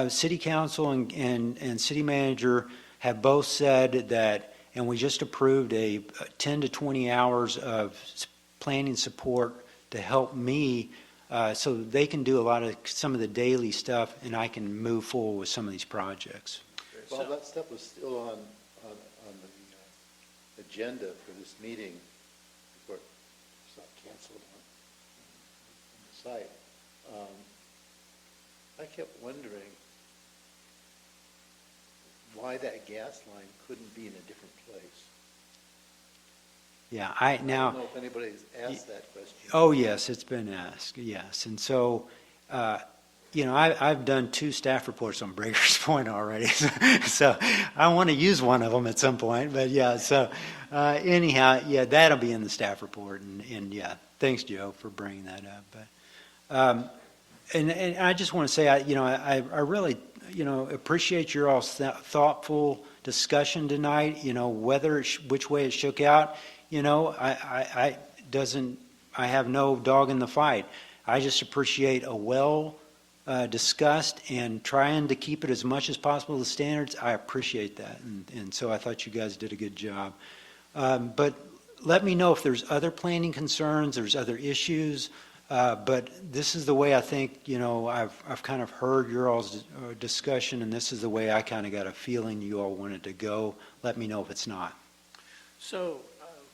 City Council and City Manager have both said that, and we just approved a 10 to 20 hours of planning support to help me so they can do some of the daily stuff, and I can move forward with some of these projects. Well, that stuff was still on the agenda for this meeting before it's not canceled on the site. I kept wondering why that gas line couldn't be in a different place. Yeah, I don't know if anybody's asked that question. Oh, yes, it's been asked, yes. And so, I've done 2 staff reports on Breakers Point already, so I want to use one of them at some point. But yeah, so anyhow, yeah, that'll be in the staff report. And yeah, thanks, Joe, for bringing that up. But and I just want to say, I really, appreciate your all's thoughtful discussion tonight. Which way it shook out. I have no dog in the fight. I just appreciate a well discussed and trying to keep it as much as possible to the standards. I appreciate that, and so I thought you guys did a good job. But let me know if there's other planning concerns, there's other issues. But this is the way I think, I've kind of heard your all's discussion, and this is the way I kind of got a feeling you all wanted to go. Let me know if it's not. So,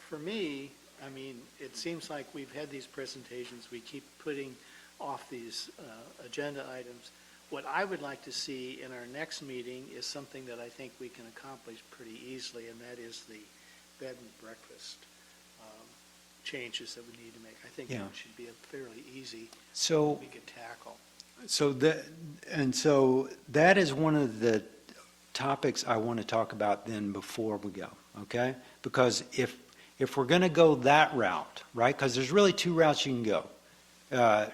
for me, I mean, it seems like we've had these presentations, we keep putting off these agenda items. What I would like to see in our next meeting is something that I think we can accomplish pretty easily, and that is the bed and breakfast changes that we need to make. I think Yeah. that should be a fairly easy, So, we could tackle. so that is one of the topics I want to talk about then before we go, okay? Because if we're going to go that route, right, because there's really 2 routes you can go.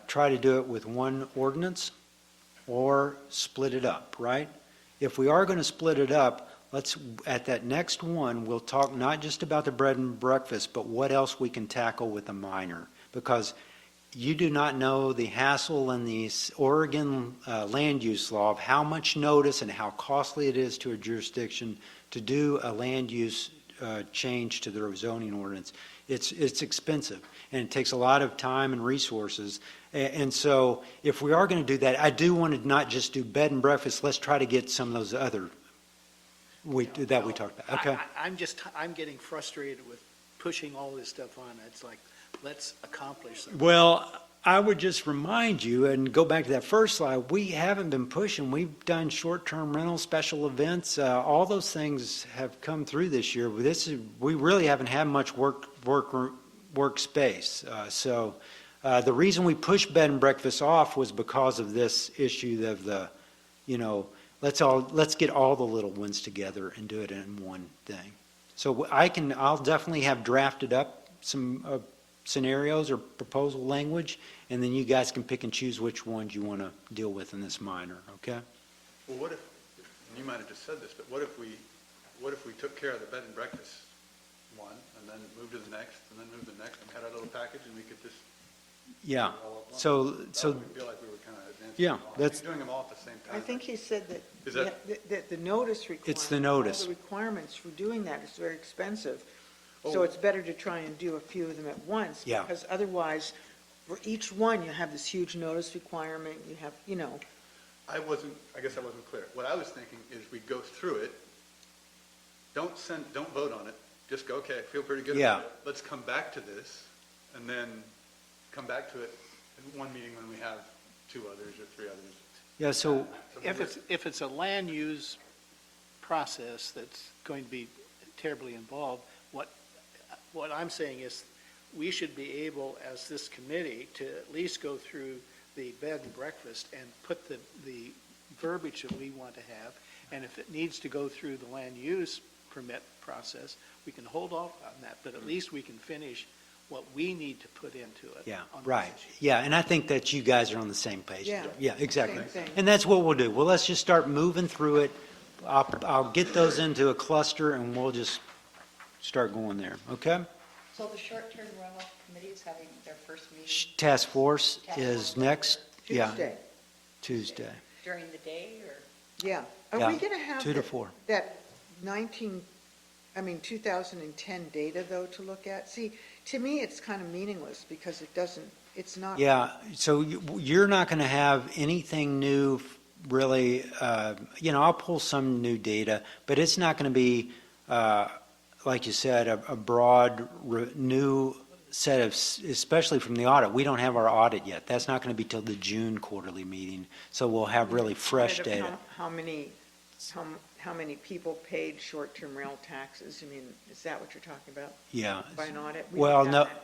Try to do it with one ordinance or split it up, right? If we are going to split it up, at that next one, we'll talk not just about the bread and breakfast, but what else we can tackle with a minor. Because you do not know the hassle in the Oregon land use law of how much notice and how costly it is to a jurisdiction to do a land use change to their zoning ordinance. It's expensive, and it takes a lot of time and resources. And so if we are going to do that, I do want to not just do bed and breakfast, let's try to get some of those other that we talked about. Okay. I'm getting frustrated with pushing all this stuff on. It's like, let's accomplish something. Well, I would just remind you, and go back to that first slide, we haven't been pushing. We've done short-term rental, special events. All those things have come through this year. We really haven't had much workspace. So the reason we pushed bed and breakfast off was because of this issue of the, let's get all the little ones together and do it in one thing. So I'll definitely have drafted up some scenarios or proposal language, and then you guys can pick and choose which ones you want to deal with in this minor, okay? Well, what if, and you might have just said this, but what if we took care of the bed and breakfast one, and then moved to the next, and then moved to the next, and had our little package, and we could just Yeah, do it all at once? so, That would feel like we were kind of advancing. Yeah, them all. that's- Doing them all at the same time. I think he said that, Is that- that the notice requirement. It's the notice. All the requirements for doing that is very expensive. Oh. So it's better to try and do a few of them at once. Yeah. Because otherwise, for each one, you have this huge notice requirement, you have, you know, I guess I wasn't clear. What I was thinking is we go through it, don't vote on it, just go, okay, I feel pretty good Yeah. about it. Let's come back to this, and then come back to it in one meeting when we have 2 others or 3 others. Yeah, so, If it's a land use process that's going to be terribly involved, what I'm saying is, we should be able, as this committee, to at least go through the bed and breakfast and put the verbiage that we want to have, and if it needs to go through the land use permit process, we can hold off on that, but at least we can finish what we need to put into it. yeah, on right. this issue. Yeah, and I think that you guys are on the same page. Yeah. Yeah, exactly. Same thing. And that's what we'll do. Well, let's just start moving through it. I'll get those into a cluster, and we'll just start going there, okay? So the short-term rental committee is having their first meeting Task force Task is force. next, yeah, Tuesday. Tuesday. during the day, or? Yeah. Are Yeah, we going to have 2 to 4. that 2010 data, though, to look at? See, to me, it's kind of meaningless because it's not. Yeah, so you're not going to have anything new, really, I'll pull some new data, but it's not going to be, like you said, a broad, new set of, especially from the audit. We don't have our audit yet. That's not going to be till the June quarterly meeting, so we'll have really fresh Kind of data. How many people paid short-term rental taxes? I mean, is that what you're talking about Yeah. by an audit? We Well, don't no, have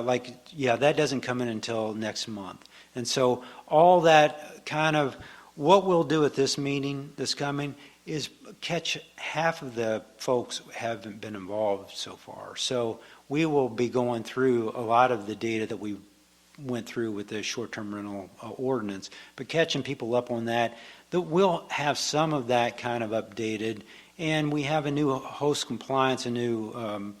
that. that doesn't come in until next month. And so all that kind of, what we'll do at this meeting that's coming is catch half of the folks who haven't been involved so far. So we will be going through a lot of the data that we went through with the short-term rental ordinance, but catching people up on that, we'll have some of that kind of updated. And we have a new host compliance, a new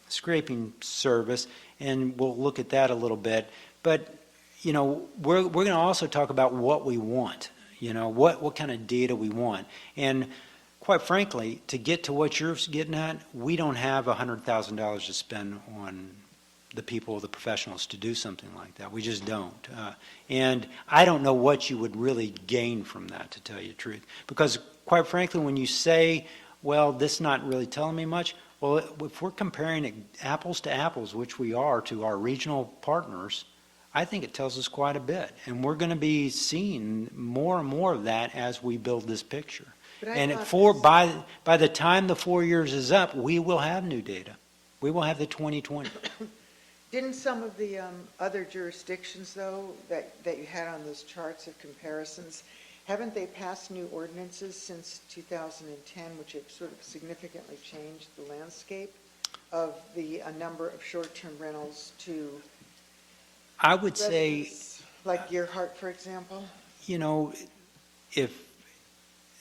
scraping service, and we'll look at that a little bit. But, we're going to also talk about what we want, what kind of data we want. And quite frankly, to get to what you're getting at, we don't have $100,000 to spend on the people, the professionals, to do something like that. We just don't. And I don't know what you would really gain from that, to tell you the truth. Because quite frankly, when you say, well, this is not really telling me much, well, if we're comparing it apples to apples, which we are to our regional partners, I think it tells us quite a bit. And we're going to be seeing more and more of that as we build this picture. But I And thought by the time the 4 years is up, we will have new data. We will have the 2020. Didn't some of the other jurisdictions, though, that you had on those charts of comparisons, haven't they passed new ordinances since 2010, which have sort of significantly changed the landscape of a number of short-term rentals to I would say, residents, like Gearhart, for example? if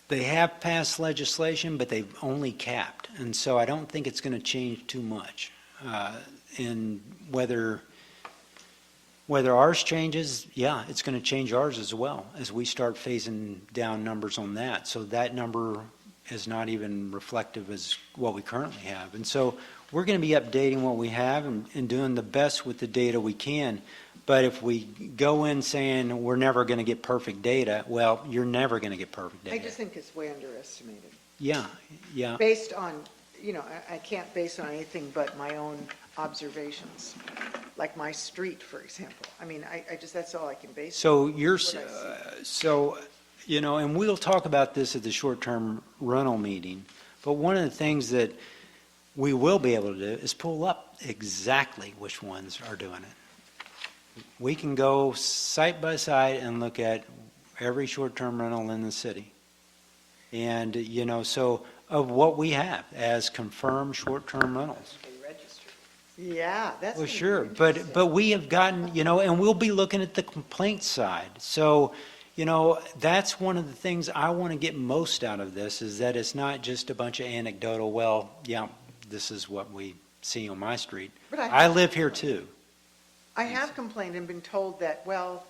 they have passed legislation, but they've only capped. And so I don't think it's going to change too much. And whether ours changes, yeah, it's going to change ours as well as we start phasing down numbers on that. So that number is not even reflective as what we currently have. And so we're going to be updating what we have and doing the best with the data we can. But if we go in saying we're never going to get perfect data, well, you're never going to get perfect data. I just think it's way underestimated. Yeah. Based on, I can't base it on anything but my own observations, like my street, for example. I mean, I just, that's all I can base it So on, you're, what I see. and we'll talk about this at the short-term rental meeting, but one of the things that we will be able to do is pull up exactly which ones are doing it. We can go site by site and look at every short-term rental in the city. And, so of what we have as confirmed short-term rentals. They register. Yeah, that's. Well, gonna be sure, interesting. but we have gotten, and we'll be looking at the complaint side. So, that's one of the things I want to get most out of this, is that it's not just a bunch of anecdotal, well, yeah, this is what we see on my street. But I live here too. I have complained and been told that, well,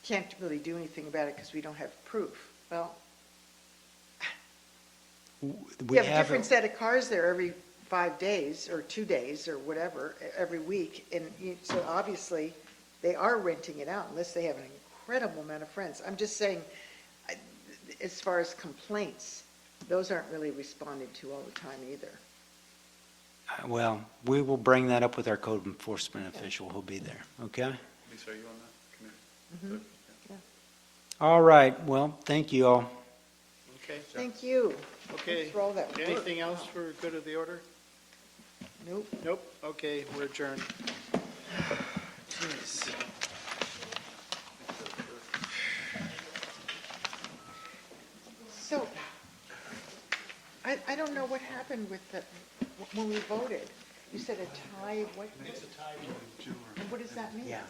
can't really do anything about it because we don't have proof. Well, We you have a have different set of cars there every 5 days or 2 days or whatever, every week. And so obviously, they are renting it out unless they have an incredible amount of friends. I'm just saying, as far as complaints, those aren't really responded to all the time either. Well, we will bring that up with our code enforcement official who'll be there, okay? Lisa, are you on that committee? All right, well, thank you all. Okay, Thank you. okay. Thanks for all that work. Anything else for good of the order? Nope. Nope, okay, we're adjourned. Jeez. So, I don't know what happened with the, when we voted. You said a tie, what? It's a tie. And what does that mean? Yeah.